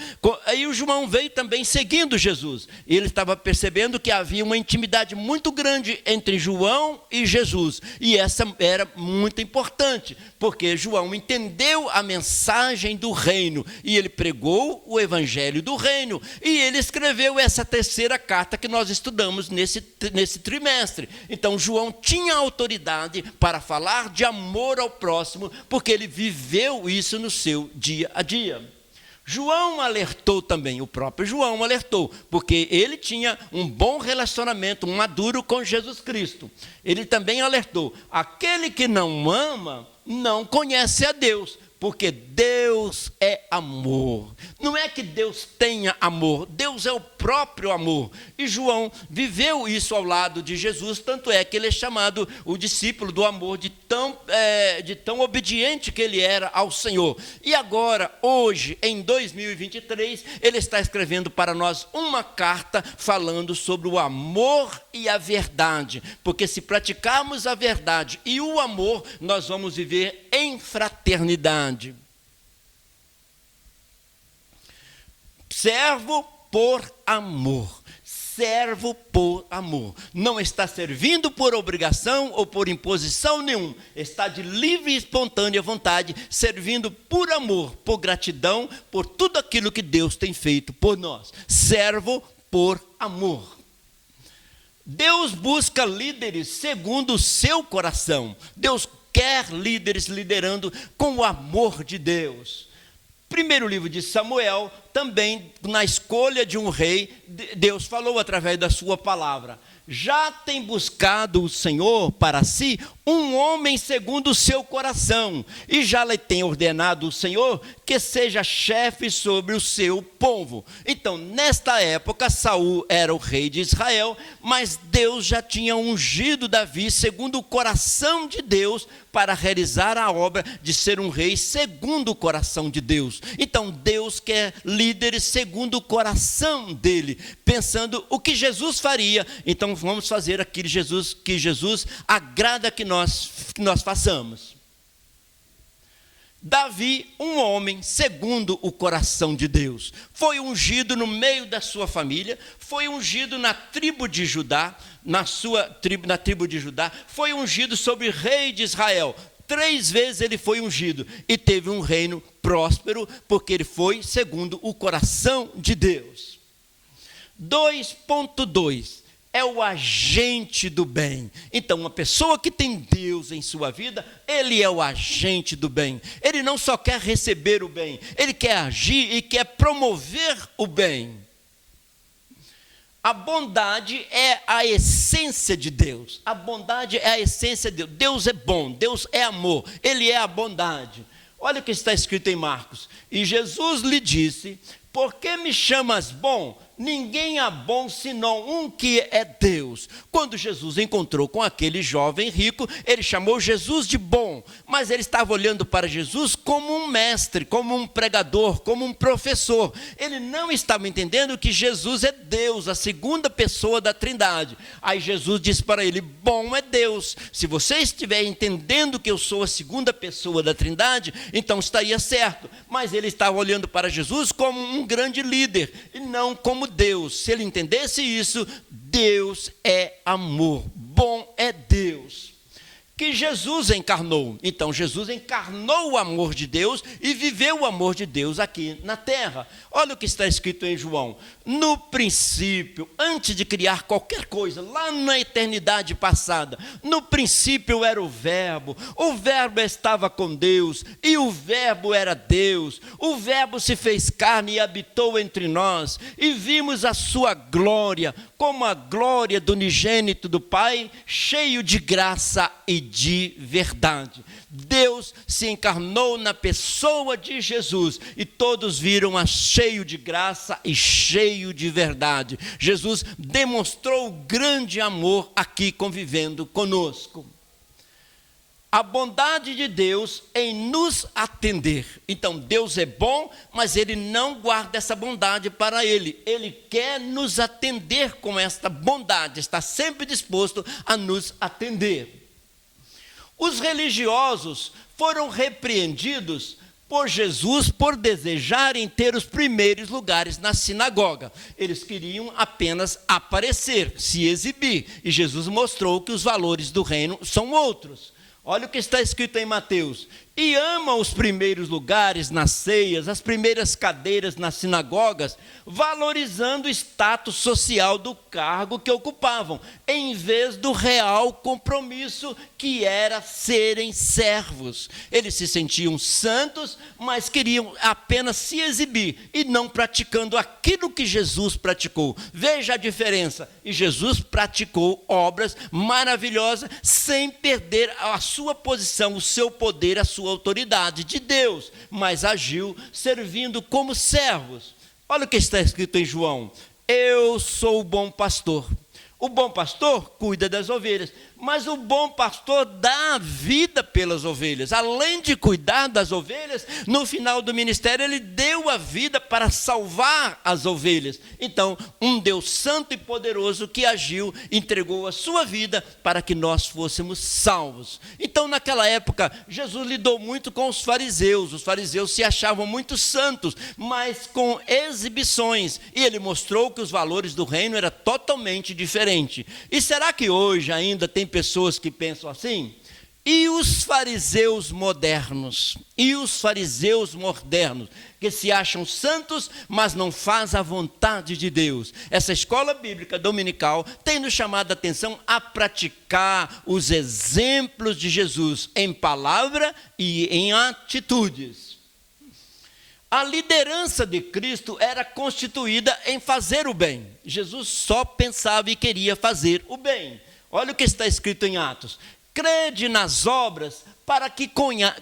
aí o João veio também seguindo Jesus. E ele estava percebendo que havia uma intimidade muito grande entre João e Jesus. E essa era muito importante, porque João entendeu a mensagem do reino. E ele pregou o evangelho do reino. E ele escreveu essa terceira carta que nós estudamos nesse trimestre. Então João tinha autoridade para falar de amor ao próximo, porque ele viveu isso no seu dia a dia. João alertou também, o próprio João alertou, porque ele tinha um bom relacionamento, um maduro com Jesus Cristo. Ele também alertou: aquele que não ama, não conhece a Deus, porque Deus é amor. Não é que Deus tenha amor, Deus é o próprio amor. E João viveu isso ao lado de Jesus, tanto é que ele é chamado o discípulo do amor, de tão obediente que ele era ao Senhor. E agora, hoje, em 2023, ele está escrevendo para nós uma carta falando sobre o amor e a verdade, porque se praticarmos a verdade e o amor, nós vamos viver em fraternidade. Servo por amor. Servo por amor. Não está servindo por obrigação ou por imposição nenhuma. Está de livre e espontânea vontade, servindo por amor, por gratidão, por tudo aquilo que Deus tem feito por nós. Servo por amor. Deus busca líderes segundo o seu coração. Deus quer líderes liderando com o amor de Deus. Primeiro livro de Samuel, também na escolha de um rei, Deus falou através da sua palavra. já tem buscado o Senhor para si um homem segundo o seu coração, e já lhe tem ordenado o Senhor que seja chefe sobre o seu povo. Então, nesta época, Saul era o rei de Israel, mas Deus já tinha ungido Davi segundo o coração de Deus para realizar a obra de ser um rei segundo o coração de Deus. Então, Deus quer líderes segundo o coração dele, pensando o que Jesus faria. Então, vamos fazer aquilo que Jesus agrada que nós façamos. Davi, um homem segundo o coração de Deus, foi ungido no meio da sua família, foi ungido na tribo de Judá, na tribo de Judá, foi ungido sobre o rei de Israel. 3 vezes ele foi ungido e teve um reino próspero, porque ele foi segundo o coração de Deus. 2.2 é o agente do bem. Então, uma pessoa que tem Deus em sua vida, ele é o agente do bem. Ele não só quer receber o bem, ele quer agir e quer promover o bem. A bondade é a essência de Deus. A bondade é a essência de Deus. Deus é bom, Deus é amor, ele é a bondade. Olha o que está escrito em Marcos. E Jesus lhe disse: por que me chamas bom? Ninguém há bom senão um que é Deus. Quando Jesus encontrou com aquele jovem rico, ele chamou Jesus de bom, mas ele estava olhando para Jesus como um mestre, como um pregador, como um professor. Ele não estava entendendo que Jesus é Deus, a segunda pessoa da Trindade. Aí Jesus disse para ele: bom é Deus. Se você estiver entendendo que eu sou a segunda pessoa da Trindade, então estaria certo. Mas ele estava olhando para Jesus como um grande líder e não como Deus. Se ele entendesse isso, Deus é amor, bom é Deus. Que Jesus encarnou. Então, Jesus encarnou o amor de Deus e viveu o amor de Deus aqui na terra. Olha o que está escrito em João. No princípio, antes de criar qualquer coisa, lá na eternidade passada, no princípio era o Verbo estava com Deus, e o Verbo era Deus. O Verbo se fez carne e habitou entre nós, e vimos a sua glória, como a glória do unigênito do Pai, cheio de graça e de verdade. Deus se encarnou na pessoa de Jesus e todos viram-a cheio de graça e cheio de verdade. Jesus demonstrou grande amor aqui convivendo conosco. A bondade de Deus em nos atender. Então, Deus é bom, mas Ele não guarda essa bondade para Ele. Ele quer nos atender com esta bondade, está sempre disposto a nos atender. Os religiosos foram repreendidos por Jesus por desejarem ter os primeiros lugares na sinagoga. Eles queriam apenas aparecer, se exibir. E Jesus mostrou que os valores do reino são outros. Olha o que está escrito em Mateus. E ama os primeiros lugares nas ceias, as primeiras cadeiras nas sinagogas, valorizando o status social do cargo que ocupavam, em vez do real compromisso que era serem servos. Eles se sentiam santos, mas queriam apenas se exibir e não praticando aquilo que Jesus praticou. Veja a diferença. E Jesus praticou obras maravilhosas sem perder a sua posição, o seu poder, a sua autoridade de Deus, mas agiu servindo como servos. Olha o que está escrito em João: eu sou o bom pastor. O bom pastor cuida das ovelhas, mas o bom pastor dá a vida pelas ovelhas. Além de cuidar das ovelhas, no final do ministério ele deu a vida para salvar as ovelhas. Então, um Deus santo e poderoso que agiu, entregou a sua vida para que nós fôssemos salvos. Então, naquela época, Jesus lidou muito com os fariseus. Os fariseus se achavam muito santos, mas com exibições. E ele mostrou que os valores do reino eram totalmente diferentes. E será que hoje ainda tem pessoas que pensam assim? E os fariseus modernos? E os fariseus modernos, que se acham santos, mas não fazem a vontade de Deus? Essa escola bíblica dominical tem nos chamado a atenção a praticar os exemplos de Jesus em palavra e em atitudes. A liderança de Cristo era constituída em fazer o bem. Jesus só pensava e queria fazer o bem. Olha o que está escrito em Atos. Crede nas obras para que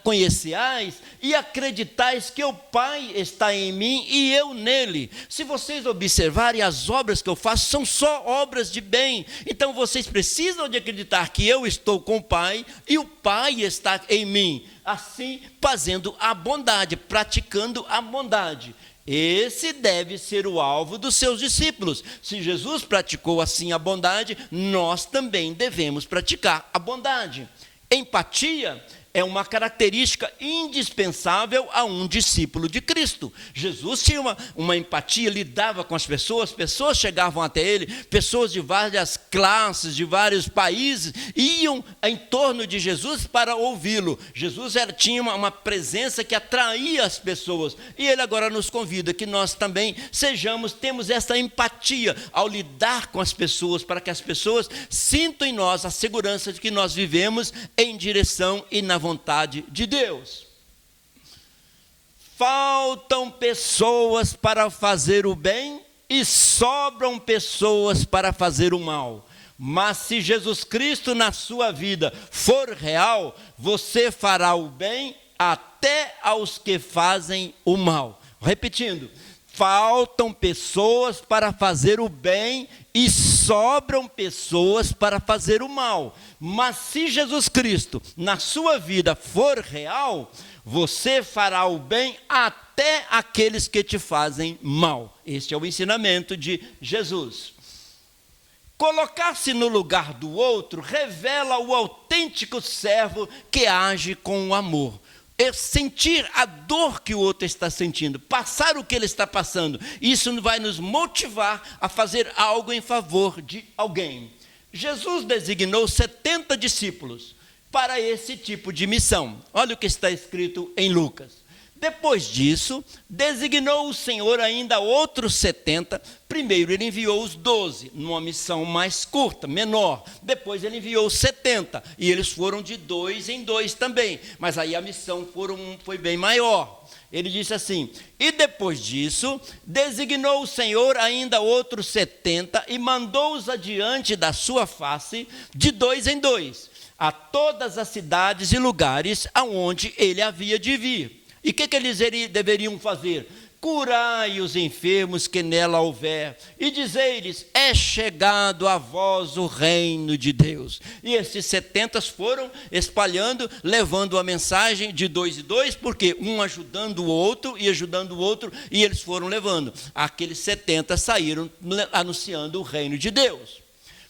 conheçais e acreditais que o Pai está em mim e eu nele. Se vocês observarem, as obras que eu faço são só obras de bem. Então vocês precisam de acreditar que eu estou com o Pai e o Pai está em mim. Assim, fazendo a bondade, praticando a bondade. Esse deve ser o alvo dos seus discípulos. Se Jesus praticou assim a bondade, nós também devemos praticar a bondade. Empatia é uma característica indispensável a um discípulo de Cristo. Jesus tinha uma empatia, lidava com as pessoas chegavam até ele, pessoas de várias classes, de vários países, iam em torno de Jesus para ouvi-lo. Jesus tinha uma presença que atraía as pessoas, e ele agora nos convida que nós também temos essa empatia ao lidar com as pessoas, para que as pessoas sintam em nós a segurança de que nós vivemos em direção e na vontade de Deus. Faltam pessoas para fazer o bem e sobram pessoas para fazer o mal. Mas se Jesus Cristo na sua vida for real, você fará o bem até aos que fazem o mal. Repetindo, faltam pessoas para fazer o bem e sobram pessoas para fazer o mal. Mas se Jesus Cristo na sua vida for real, você fará o bem até aqueles que te fazem mal. Este é o ensinamento de Jesus. Colocar-se no lugar do outro revela o autêntico servo que age com o amor. É sentir a dor que o outro está sentindo, passar o que ele está passando. Isso vai nos motivar a fazer algo em favor de alguém. Jesus designou 70 discípulos para esse tipo de missão. Olha o que está escrito em Lucas. Depois disso, designou o Senhor ainda outros 70. Primeiro ele enviou os 12, numa missão mais curta, menor. Depois ele enviou os 70, e eles foram de 2 em 2 também. Mas aí a missão foi bem maior. Ele disse assim: e depois disso, designou o Senhor ainda outros 70, e mandou-os adiante da sua face, de 2 em 2, a todas as cidades e lugares aonde ele havia de vir. E o que eles deveriam fazer? Curai os enfermos que nela houver, e dizei-lhes, é chegado a vós o reino de Deus. E esses 70 foram espalhando, levando a mensagem de 2 em 2, porque um ajudando o outro, e eles foram levando. Aqueles 70 saíram anunciando o reino de Deus.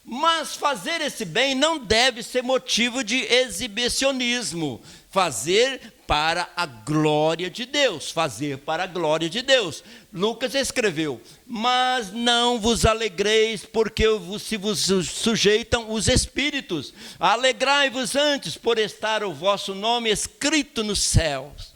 Mas fazer esse bem não deve ser motivo de exibicionismo. Fazer para a glória de Deus, fazer para a glória de Deus. Lucas escreveu, mas não vos alegreis porque se vos sujeitam os espíritos. Alegrai-vos antes por estar o vosso nome escrito nos céus.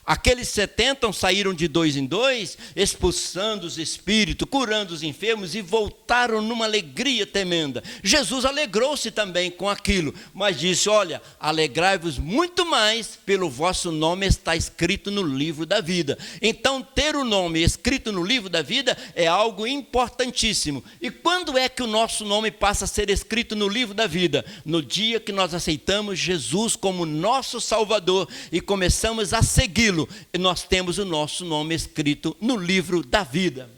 Aqueles 70 saíram de 2 em 2, expulsando os espíritos, curando os enfermos, e voltaram numa alegria tremenda. Jesus alegrou-se também com aquilo, mas disse, olha, alegrai-vos muito mais, pelo vosso nome está escrito no livro da vida. Então, ter o nome escrito no livro da vida é algo importantíssimo. E quando é que o nosso nome passa a ser escrito no livro da vida? No dia que nós aceitamos Jesus como nosso Salvador e começamos a segui-lo, e nós temos o nosso nome escrito no livro da vida.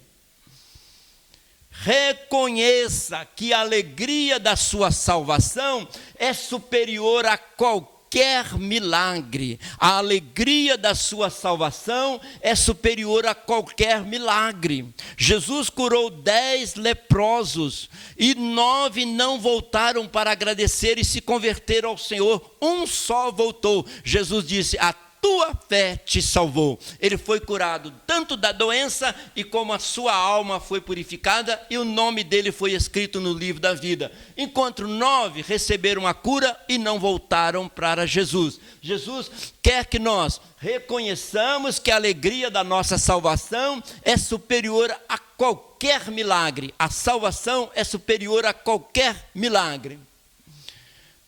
Reconheça que a alegria da sua salvação é superior a qualquer milagre. A alegria da sua salvação é superior a qualquer milagre. Jesus curou 10 leprosos e 9 não voltaram para agradecer e se converteram ao Senhor. Um só voltou. Jesus disse, a tua fé te salvou. Ele foi curado tanto da doença e como a sua alma foi purificada, e o nome dele foi escrito no livro da vida. Enquanto 9 receberam a cura e não voltaram para Jesus. Jesus quer que nós reconheçamos que a alegria da nossa salvação é superior a qualquer milagre. A salvação é superior a qualquer milagre.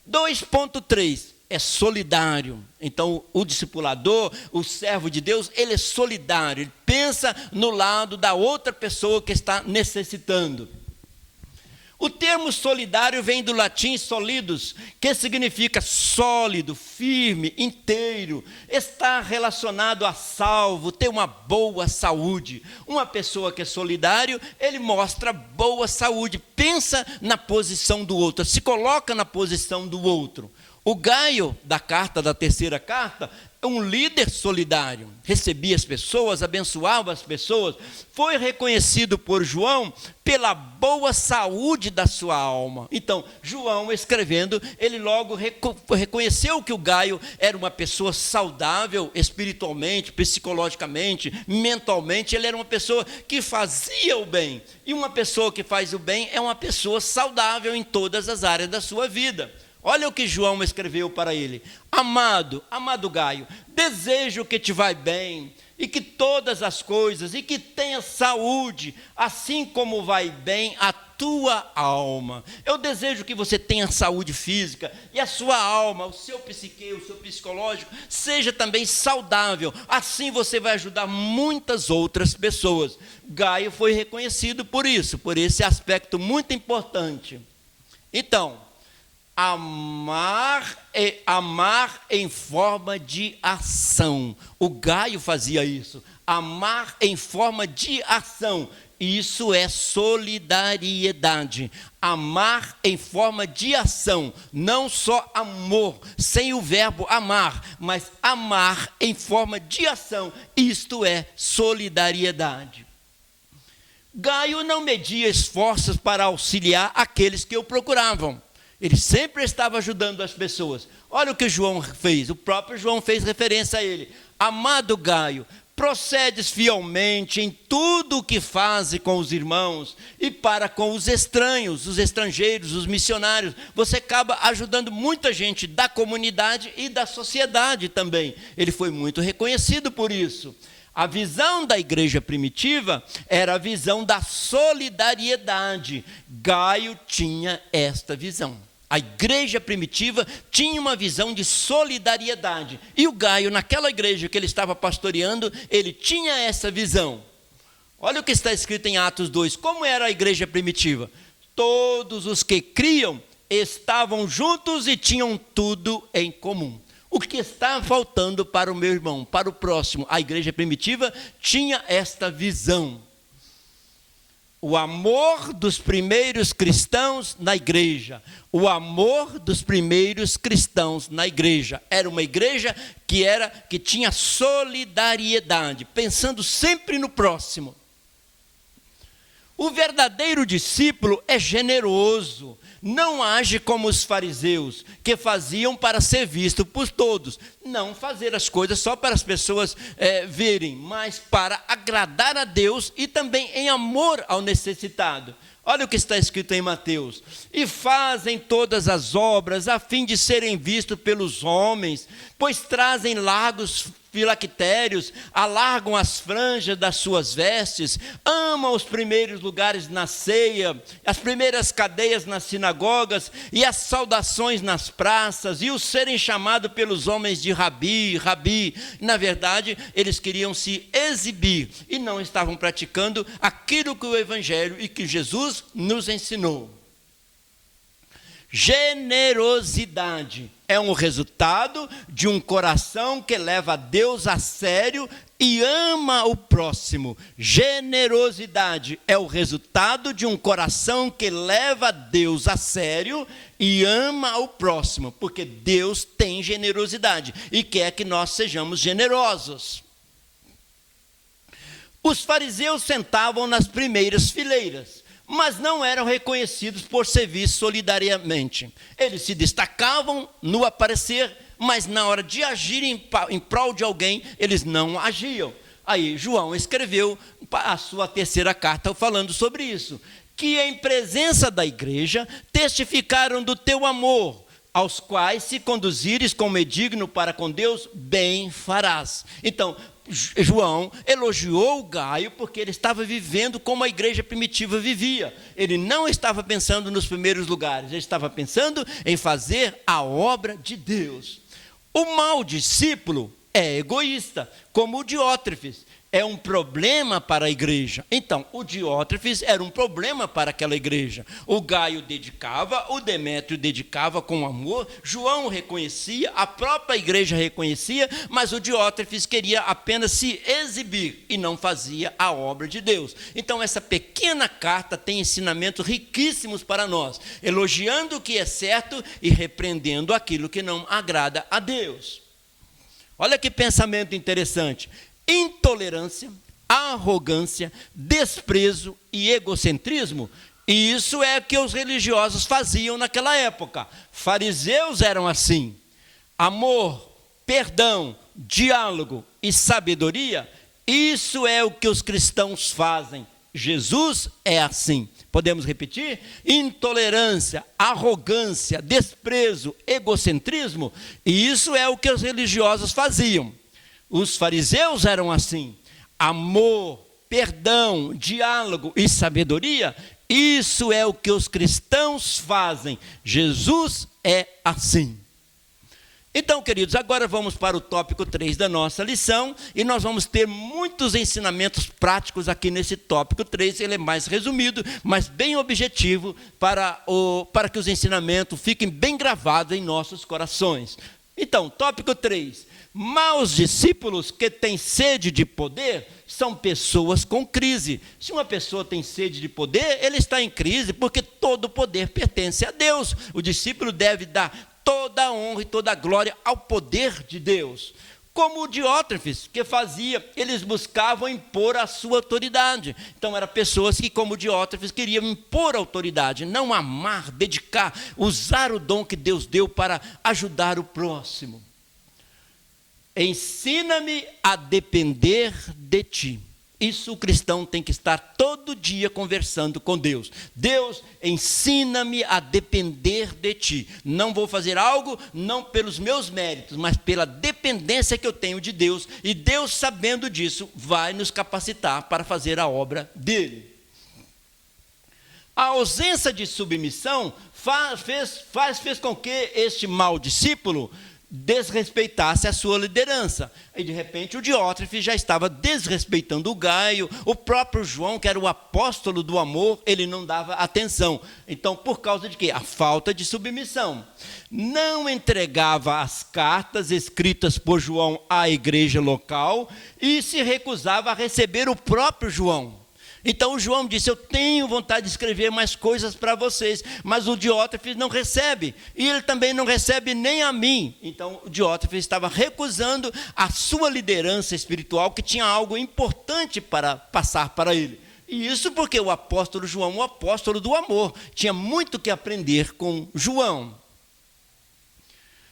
2.3. é solidário. Então, o discipulador, o servo de Deus, ele é solidário. Ele pensa no lado da outra pessoa que está necessitando. O termo solidário vem do latim solidus, que significa sólido, firme, inteiro. Está relacionado a salvo, ter uma boa saúde. Uma pessoa que é solidário, ele mostra boa saúde. Pensa na posição do outro, se coloca na posição do outro. O Gaio, da terceira carta, é um líder solidário. Recebia as pessoas, abençoava as pessoas. Foi reconhecido por João pela boa saúde da sua alma. Então, João escrevendo, ele logo reconheceu que o Gaio era uma pessoa saudável espiritualmente, psicologicamente, mentalmente. Ele era uma pessoa que fazia o bem. E uma pessoa que faz o bem é uma pessoa saudável em todas as áreas da sua vida. Olha o que João escreveu para ele: amado Gaio, desejo que te vai bem, e que todas as coisas, e que tenha saúde, assim como vai bem a tua alma. Eu desejo que você tenha saúde física, e a sua alma, o seu psique, o seu psicológico, seja também saudável. Assim você vai ajudar muitas outras pessoas. Gaio foi reconhecido por isso, por esse aspecto muito importante. Então, amar em forma de ação. O Gaio fazia isso. Amar em forma de ação. Isso é solidariedade. Amar em forma de ação. Não só amor, sem o verbo amar, mas amar em forma de ação. Isto é solidariedade. Gaio não media esforços para auxiliar aqueles que o procuravam. Ele sempre estava ajudando as pessoas. Olha o que João fez, o próprio João fez referência a ele. Amado Gaio, procedes fielmente em tudo o que fazes com os irmãos e para com os estranhos, os estrangeiros, os missionários. Você acaba ajudando muita gente da comunidade e da sociedade também. Ele foi muito reconhecido por isso. A visão da igreja primitiva era a visão da solidariedade. Gaio tinha esta visão. A igreja primitiva tinha uma visão de solidariedade. E o Gaio, naquela igreja que ele estava pastoreando, ele tinha essa visão. Olha o que está escrito em Atos 2. Como era a igreja primitiva? Todos os que criam estavam juntos e tinham tudo em comum. O que está faltando para o meu irmão, para o próximo? A igreja primitiva tinha esta visão. O amor dos primeiros cristãos na igreja. O amor dos primeiros cristãos na igreja. Era uma igreja que tinha solidariedade, pensando sempre no próximo. O verdadeiro discípulo é generoso, não age como os fariseus, que faziam para ser visto por todos. Não fazer as coisas só para as pessoas verem, mas para agradar a Deus e também em amor ao necessitado. Olha o que está escrito em Mateus. E fazem todas as obras a fim de serem vistos pelos homens, pois trazem largos filactérios, alargam as franjas das suas vestes, amam os primeiros lugares na ceia, as primeiras cadeias nas sinagogas e as saudações nas praças, e os serem chamados pelos homens de Rabi, Rabi. Na verdade, eles queriam se exibir e não estavam praticando aquilo que o Evangelho e que Jesus nos ensinou. Generosidade é um resultado de um coração que leva a Deus a sério e ama o próximo. Generosidade é o resultado de um coração que leva a Deus a sério e ama o próximo, porque Deus tem generosidade e quer que nós sejamos generosos. Os fariseus sentavam nas primeiras fileiras, mas não eram reconhecidos por servir solidariamente. Eles se destacavam no aparecer, mas na hora de agir em prol de alguém, eles não agiam. Aí João escreveu a sua terceira carta falando sobre isso, que em presença da igreja testificaram do teu amor, aos quais se conduzires como é digno para com Deus, bem farás. Então, João elogiou Gaio porque ele estava vivendo como a igreja primitiva vivia. Ele não estava pensando nos primeiros lugares, ele estava pensando em fazer a obra de Deus. O mau discípulo é egoísta, como o Diótrefes. É um problema para a igreja. Então, o Diótrefes era um problema para aquela igreja. O Gaio dedicava, o Demétrio dedicava com amor, João reconhecia, a própria igreja reconhecia, mas o Diótrefes queria apenas se exibir e não fazia a obra de Deus. Então, essa pequena carta tem ensinamentos riquíssimos para nós, elogiando o que é certo e repreendendo aquilo que não agrada a Deus. Olha que pensamento interessante. Intolerância, arrogância, desprezo e egocentrismo, e isso é o que os religiosos faziam naquela época. Fariseus eram assim. Amor, perdão, diálogo e sabedoria, isso é o que os cristãos fazem. Jesus é assim. Podemos repetir? Intolerância, arrogância, desprezo, egocentrismo, e isso é o que os religiosos faziam. Os fariseus eram assim. Amor, perdão, diálogo e sabedoria, isso é o que os cristãos fazem. Jesus é assim. Então, queridos, agora vamos para o tópico 3 da nossa lição, e nós vamos ter muitos ensinamentos práticos aqui nesse tópico 3, ele é mais resumido, mas bem objetivo, para que os ensinamentos fiquem bem gravados em nossos corações. Então, tópico 3, maus discípulos que têm sede de poder são pessoas com crise. Se uma pessoa tem sede de poder, ele está em crise, porque todo o poder pertence a Deus. O discípulo deve dar toda a honra e toda a glória ao poder de Deus. Como o Diótrefes, que fazia, eles buscavam impor a sua autoridade. Então, eram pessoas que, como o Diótrefes, queriam impor a autoridade, não amar, dedicar, usar o dom que Deus deu para ajudar o próximo. Ensina-me a depender de ti. Isso o cristão tem que estar todo dia conversando com Deus. Deus, ensina-me a depender de ti. Não vou fazer algo, não pelos meus méritos, mas pela dependência que eu tenho de Deus. E Deus, sabendo disso, vai nos capacitar para fazer a obra dele. A ausência de submissão fez com que este mau discípulo desrespeitasse a sua liderança. E de repente o Diótrefes já estava desrespeitando o Gaio, o próprio João, que era o apóstolo do amor, ele não dava atenção. Então, por causa de quê? A falta de submissão. Não entregava as cartas escritas por João à igreja local e se recusava a receber o próprio João. Então o João disse, eu tenho vontade de escrever mais coisas para vocês, mas o Diótrefes não recebe, e ele também não recebe nem a mim. Então o Diótrefes estava recusando a sua liderança espiritual, que tinha algo importante para passar para ele. E isso porque o apóstolo João, o apóstolo do amor, tinha muito que aprender com João.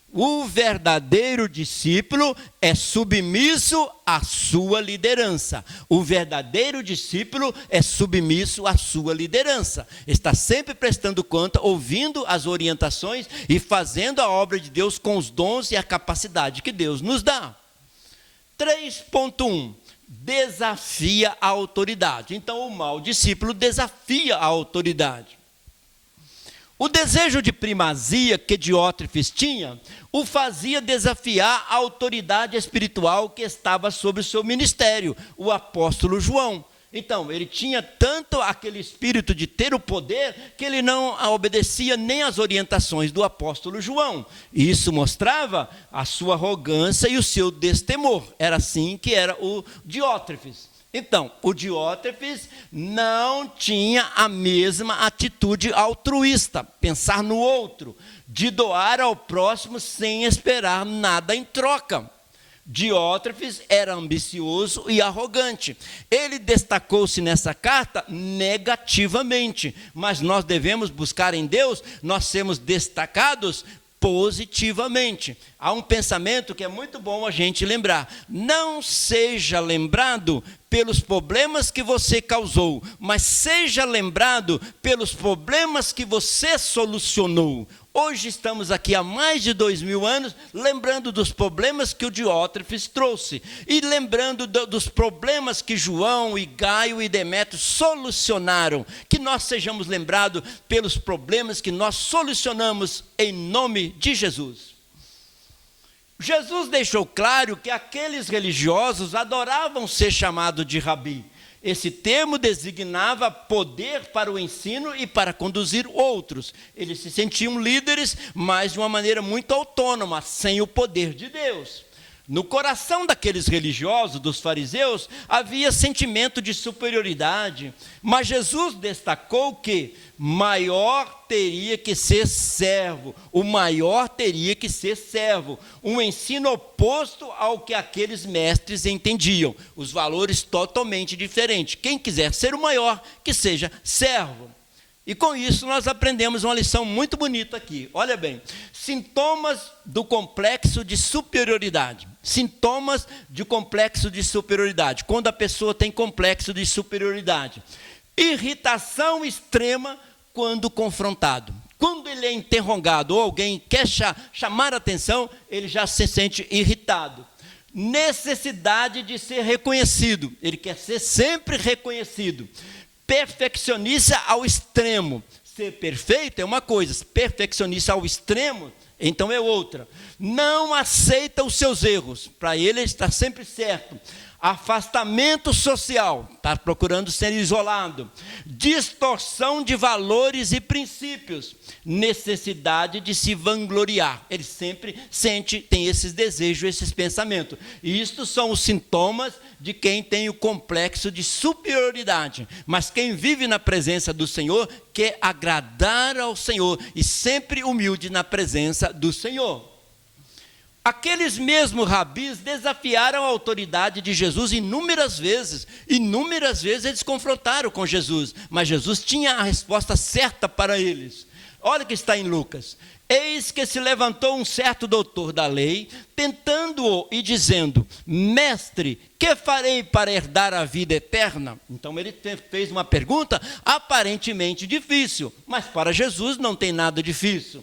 O verdadeiro discípulo é submisso à sua liderança. O verdadeiro discípulo é submisso à sua liderança. Está sempre prestando conta, ouvindo as orientações e fazendo a obra de Deus com os dons e a capacidade que Deus nos dá. 3.1. Desafia a autoridade. Então, o mau discípulo desafia a autoridade. O desejo de primazia que Diótrefes tinha, o fazia desafiar a autoridade espiritual que estava sobre o seu ministério, o apóstolo João. Então, ele tinha tanto aquele espírito de ter o poder, que ele não obedecia nem às orientações do apóstolo João. E isso mostrava a sua arrogância e o seu destemor. Era assim que era o Diótrefes. Então, o Diótrefes não tinha a mesma atitude altruísta, pensar no outro, de doar ao próximo sem esperar nada em troca. Diótrefes era ambicioso e arrogante. Ele destacou-se nessa carta negativamente, mas nós devemos buscar em Deus, nós sermos destacados positivamente. Há um pensamento que é muito bom a gente lembrar. Não seja lembrado pelos problemas que você causou, mas seja lembrado pelos problemas que você solucionou. Hoje estamos aqui há mais de 2000 anos, lembrando dos problemas que o Diótrefes trouxe, e lembrando dos problemas que João e Gaio e Demétrio solucionaram, que nós sejamos lembrados pelos problemas que nós solucionamos em nome de Jesus. Jesus deixou claro que aqueles religiosos adoravam ser chamados de rabi. Esse termo designava poder para o ensino e para conduzir outros. Eles se sentiam líderes, mas de uma maneira muito autônoma, sem o poder de Deus. No coração daqueles religiosos, dos fariseus, havia sentimento de superioridade, mas Jesus destacou que maior teria que ser servo, o maior teria que ser servo, um ensino oposto ao que aqueles mestres entendiam, os valores totalmente diferentes. Quem quiser ser o maior, que seja servo. E com isso nós aprendemos uma lição muito bonita aqui. Olha bem, sintomas do complexo de superioridade. Sintomas de complexo de superioridade. Quando a pessoa tem complexo de superioridade. Irritação extrema quando confrontado. Quando ele é interrogado ou alguém quer chamar a atenção, ele já se sente irritado. Necessidade de ser reconhecido. Ele quer ser sempre reconhecido. Perfeccionista ao extremo. Ser perfeito é uma coisa, perfeccionista ao extremo, então é outra. Não aceita os seus erros, para ele está sempre certo. Afastamento social, está procurando ser isolado. Distorção de valores e princípios. Necessidade de se vangloriar. Ele sempre tem esses desejos, esses pensamentos. E isto são os sintomas de quem tem o complexo de superioridade. Mas quem vive na presença do Senhor quer agradar ao Senhor e sempre humilde na presença do Senhor. Aqueles mesmos rabis desafiaram a autoridade de Jesus inúmeras vezes eles confrontaram com Jesus, mas Jesus tinha a resposta certa para eles. Olha o que está em Lucas. Eis que se levantou um certo doutor da lei, tentando-o e dizendo: mestre, que farei para herdar a vida eterna? Então ele fez uma pergunta aparentemente difícil, mas para Jesus não tem nada difícil.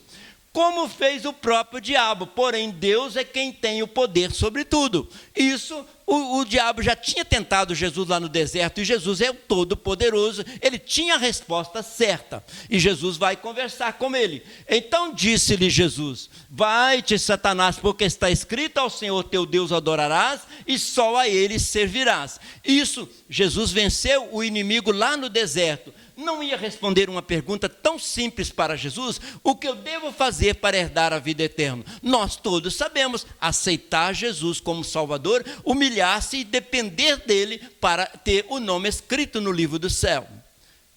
Como fez o próprio diabo, porém Deus é quem tem o poder sobre tudo. Isso, o diabo já tinha tentado Jesus lá no deserto, e Jesus é o todo-poderoso, ele tinha a resposta certa, e Jesus vai conversar com ele. Então disse-lhe Jesus: vai-te, Satanás, porque está escrito: ao Senhor teu Deus adorarás, e só a ele servirás. Isso, Jesus venceu o inimigo lá no deserto. Não ia responder uma pergunta tão simples para Jesus: o que eu devo fazer para herdar a vida eterna? Nós todos sabemos: aceitar Jesus como Salvador, humilhar-se e depender dele para ter o nome escrito no livro do céu.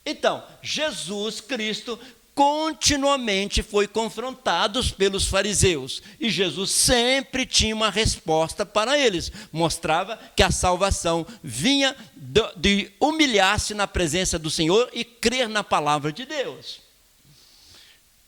Então, Jesus Cristo continuamente foi confrontado pelos fariseus, e Jesus sempre tinha uma resposta para eles. Mostrava que a salvação vinha de humilhar-se na presença do Senhor e crer na palavra de Deus.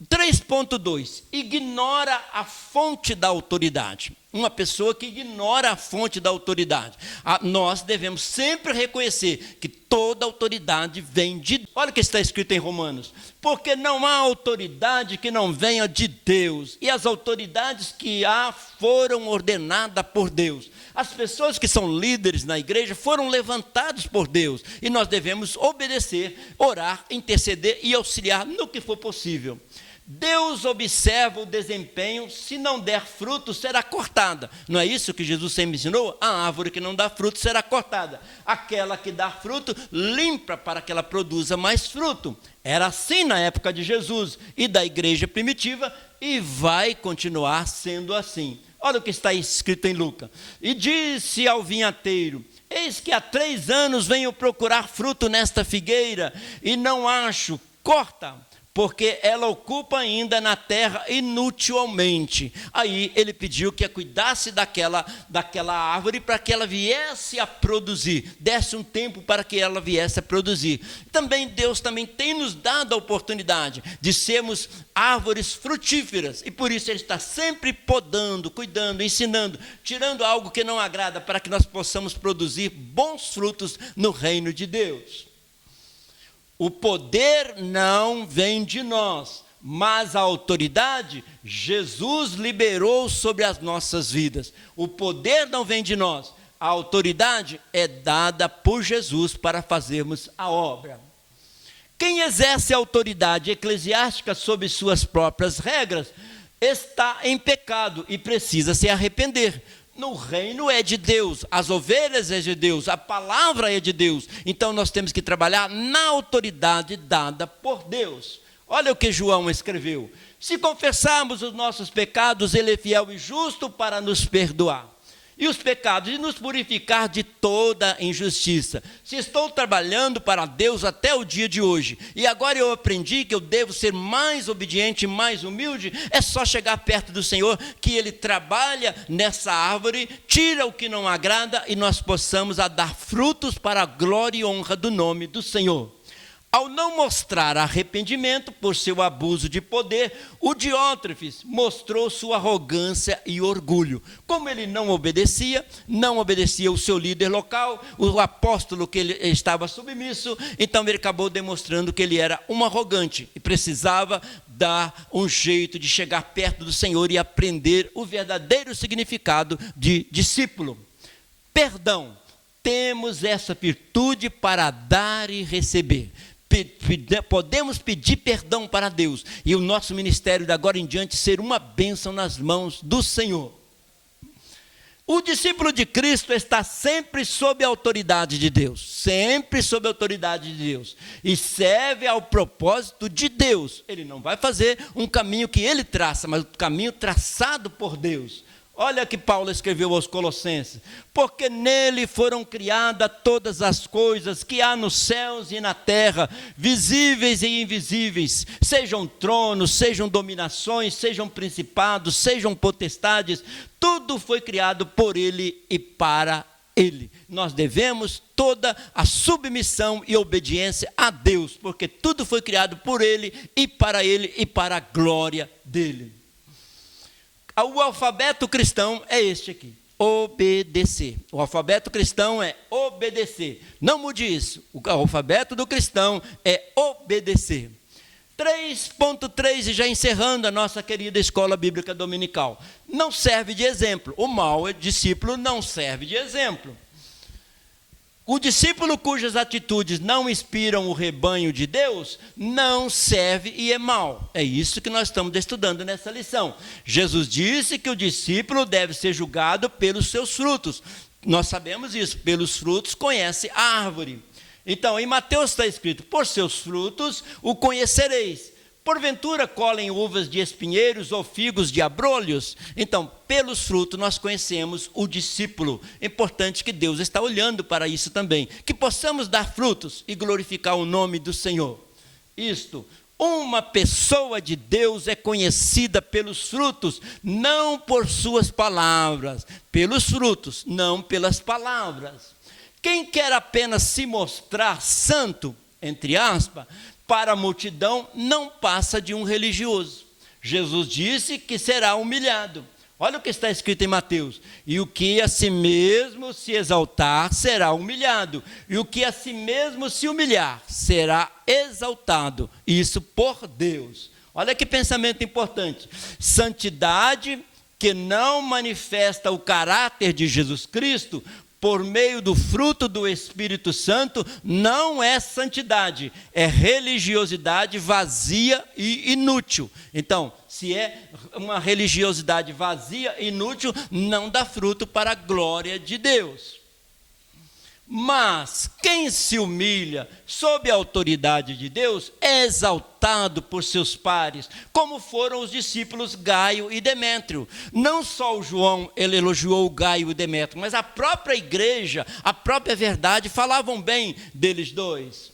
3.2, ignora a fonte da autoridade. Uma pessoa que ignora a fonte da autoridade. Nós devemos sempre reconhecer que toda autoridade vem de Deus. Olha o que está escrito em Romanos: porque não há autoridade que não venha de Deus, e as autoridades que há foram ordenadas por Deus. As pessoas que são líderes na igreja foram levantadas por Deus, e nós devemos obedecer, orar, interceder e auxiliar no que for possível. Deus observa o desempenho, se não der fruto, será cortada. Não é isso que Jesus sempre ensinou? A árvore que não dá fruto será cortada. Aquela que dá fruto, limpa para que ela produza mais fruto. Era assim na época de Jesus e da igreja primitiva, e vai continuar sendo assim. Olha o que está escrito em Lucas. E disse ao vinhateiro: eis que há 3 anos venho procurar fruto nesta figueira, e não acho, corta, porque ela ocupa ainda na terra inutilmente. Aí ele pediu que cuidasse daquela árvore para que ela viesse a produzir, desse um tempo para que ela viesse a produzir. Também Deus tem nos dado a oportunidade de sermos árvores frutíferas, e por isso Ele está sempre podando, cuidando, ensinando, tirando algo que não agrada, para que nós possamos produzir bons frutos no reino de Deus. O poder não vem de nós, mas a autoridade Jesus liberou sobre as nossas vidas. O poder não vem de nós, a autoridade é dada por Jesus para fazermos a obra. Quem exerce a autoridade eclesiástica sob suas próprias regras está em pecado e precisa se arrepender. No reino é de Deus, as ovelhas é de Deus, a palavra é de Deus. Então nós temos que trabalhar na autoridade dada por Deus. Olha o que João escreveu: se confessarmos os nossos pecados, Ele é fiel e justo para nos perdoar e os pecados, e nos purificar de toda injustiça. Se estou trabalhando para Deus até o dia de hoje, e agora eu aprendi que eu devo ser mais obediente, mais humilde, é só chegar perto do Senhor, que Ele trabalha nessa árvore, tira o que não agrada, e nós possamos dar frutos para a glória e honra do nome do Senhor. Ao não mostrar arrependimento por seu abuso de poder, o Diótrefes mostrou sua arrogância e orgulho. Como ele não obedecia o seu líder local, o apóstolo que ele estava submisso, então ele acabou demonstrando que ele era um arrogante e precisava dar um jeito de chegar perto do Senhor e aprender o verdadeiro significado de discípulo. Perdão. Temos essa virtude para dar e receber. Podemos pedir perdão para Deus e o nosso ministério de agora em diante ser uma bênção nas mãos do Senhor. O discípulo de Cristo está sempre sob a autoridade de Deus, sempre sob a autoridade de Deus, e serve ao propósito de Deus. Ele não vai fazer um caminho que ele traça, mas o caminho traçado por Deus. Olha que Paulo escreveu aos Colossenses: porque nele foram criadas todas as coisas que há nos céus e na terra, visíveis e invisíveis, sejam tronos, sejam dominações, sejam principados, sejam potestades, tudo foi criado por ele e para ele. Nós devemos toda a submissão e obediência a Deus, porque tudo foi criado por ele e para a glória dele. O alfabeto cristão é este aqui: obedecer. O alfabeto cristão é obedecer. Não mude isso. O alfabeto do cristão é obedecer. 3.3, e já encerrando a nossa querida escola bíblica dominical. Não serve de exemplo. O mau discípulo não serve de exemplo. O discípulo cujas atitudes não inspiram o rebanho de Deus, não serve e é mau. É isso que nós estamos estudando nessa lição. Jesus disse que o discípulo deve ser julgado pelos seus frutos. Nós sabemos isso, pelos frutos conhece a árvore. Então, em Mateus está escrito: por seus frutos o conhecereis. Porventura colhem uvas de espinheiros ou figos de abrolhos? Então, pelos frutos nós conhecemos o discípulo. É importante que Deus está olhando para isso também, que possamos dar frutos e glorificar o nome do Senhor. Uma pessoa de Deus é conhecida pelos frutos, não por suas palavras, pelos frutos, não pelas palavras. Quem quer apenas se mostrar santo, entre aspas, para a multidão, não passa de um religioso. Jesus disse que será humilhado. Olha o que está escrito em Mateus: e o que a si mesmo se exaltar será humilhado, e o que a si mesmo se humilhar será exaltado. Isso por Deus. Olha que pensamento importante. Santidade que não manifesta o caráter de Jesus Cristo por meio do fruto do Espírito Santo não é santidade, é religiosidade vazia e inútil. Então, se é uma religiosidade vazia e inútil, não dá fruto para a glória de Deus. Mas quem se humilha sob a autoridade de Deus é exaltado por seus pares, como foram os discípulos Gaio e Demétrio. Não só o João ele elogiou Gaio e Demétrio, mas a própria igreja, a própria verdade falavam bem deles dois.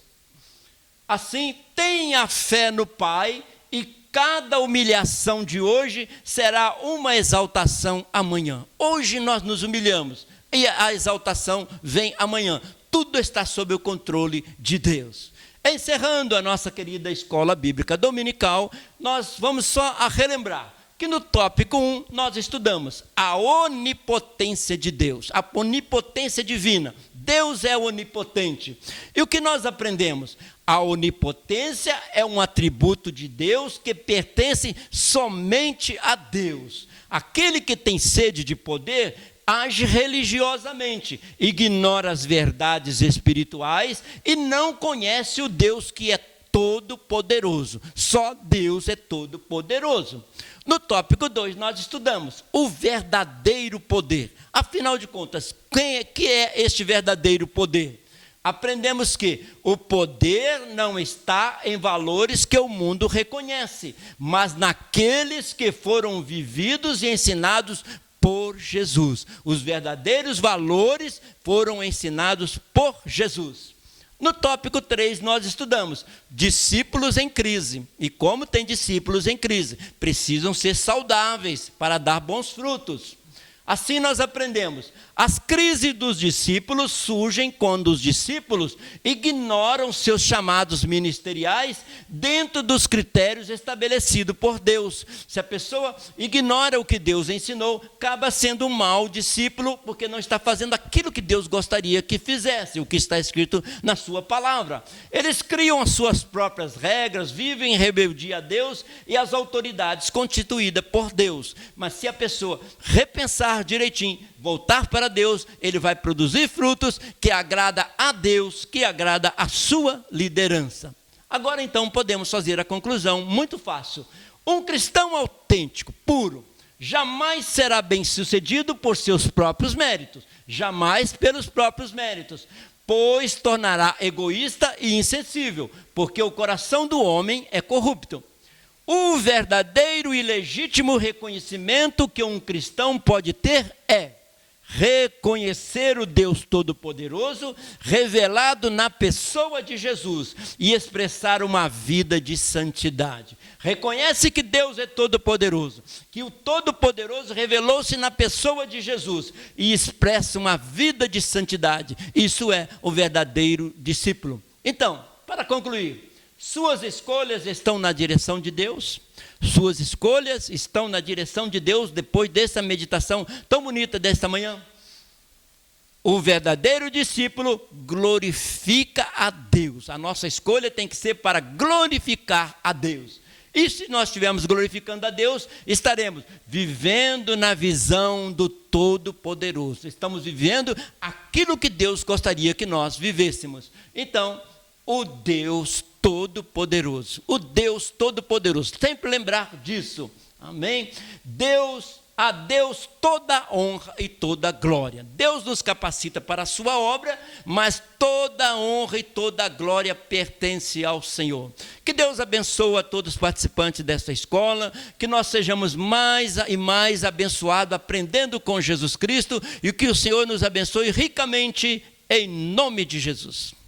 Assim, tenha fé no Pai, e cada humilhação de hoje será uma exaltação amanhã. Hoje nós nos humilhamos e a exaltação vem amanhã. Tudo está sob o controle de Deus. Encerrando a nossa querida escola bíblica dominical, nós vamos só a relembrar que no tópico 1 nós estudamos a onipotência de Deus, a onipotência divina. Deus é onipotente. E o que nós aprendemos? A onipotência é um atributo de Deus que pertence somente a Deus. Aquele que tem sede de poder age religiosamente, ignora as verdades espirituais e não conhece o Deus que é todo-poderoso. Só Deus é todo-poderoso. No tópico 2, nós estudamos o verdadeiro poder. Afinal de contas, que é este verdadeiro poder? Aprendemos que o poder não está em valores que o mundo reconhece, mas naqueles que foram vividos e ensinados por Jesus. Os verdadeiros valores foram ensinados por Jesus. No tópico 3, nós estudamos discípulos em crise. E como tem discípulos em crise? Precisam ser saudáveis para dar bons frutos. Assim nós aprendemos, as crises dos discípulos surgem quando os discípulos ignoram seus chamados ministeriais dentro dos critérios estabelecidos por Deus. Se a pessoa ignora o que Deus ensinou, acaba sendo um mau discípulo, porque não está fazendo aquilo que Deus gostaria que fizesse, o que está escrito na sua palavra. Eles criam as suas próprias regras, vivem em rebeldia a Deus e às autoridades constituídas por Deus. Mas se a pessoa repensar direitinho, voltar para Deus, ele vai produzir frutos que agrada a Deus, que agrada a sua liderança. Agora então podemos fazer a conclusão muito fácil. Um cristão autêntico, puro, jamais será bem-sucedido por seus próprios méritos, jamais pelos próprios méritos, pois tornará egoísta e insensível, porque o coração do homem é corrupto. O verdadeiro e legítimo reconhecimento que um cristão pode ter é reconhecer o Deus Todo-Poderoso revelado na pessoa de Jesus e expressar uma vida de santidade. Reconhece que Deus é Todo-Poderoso, que o Todo-Poderoso revelou-se na pessoa de Jesus e expressa uma vida de santidade. Isso é o verdadeiro discípulo. Então, para concluir, suas escolhas estão na direção de Deus? Suas escolhas estão na direção de Deus depois dessa meditação tão bonita desta manhã? O verdadeiro discípulo glorifica a Deus. A nossa escolha tem que ser para glorificar a Deus. E se nós estivermos glorificando a Deus, estaremos vivendo na visão do Todo-Poderoso. Estamos vivendo aquilo que Deus gostaria que nós vivêssemos. Então, o Deus Todo-Poderoso, o Deus Todo-Poderoso, sempre lembrar disso, amém? A Deus toda honra e toda glória. Deus nos capacita para a sua obra, mas toda honra e toda glória pertence ao Senhor. Que Deus abençoe a todos os participantes desta escola, que nós sejamos mais e mais abençoados, aprendendo com Jesus Cristo, e que o Senhor nos abençoe ricamente, em nome de Jesus.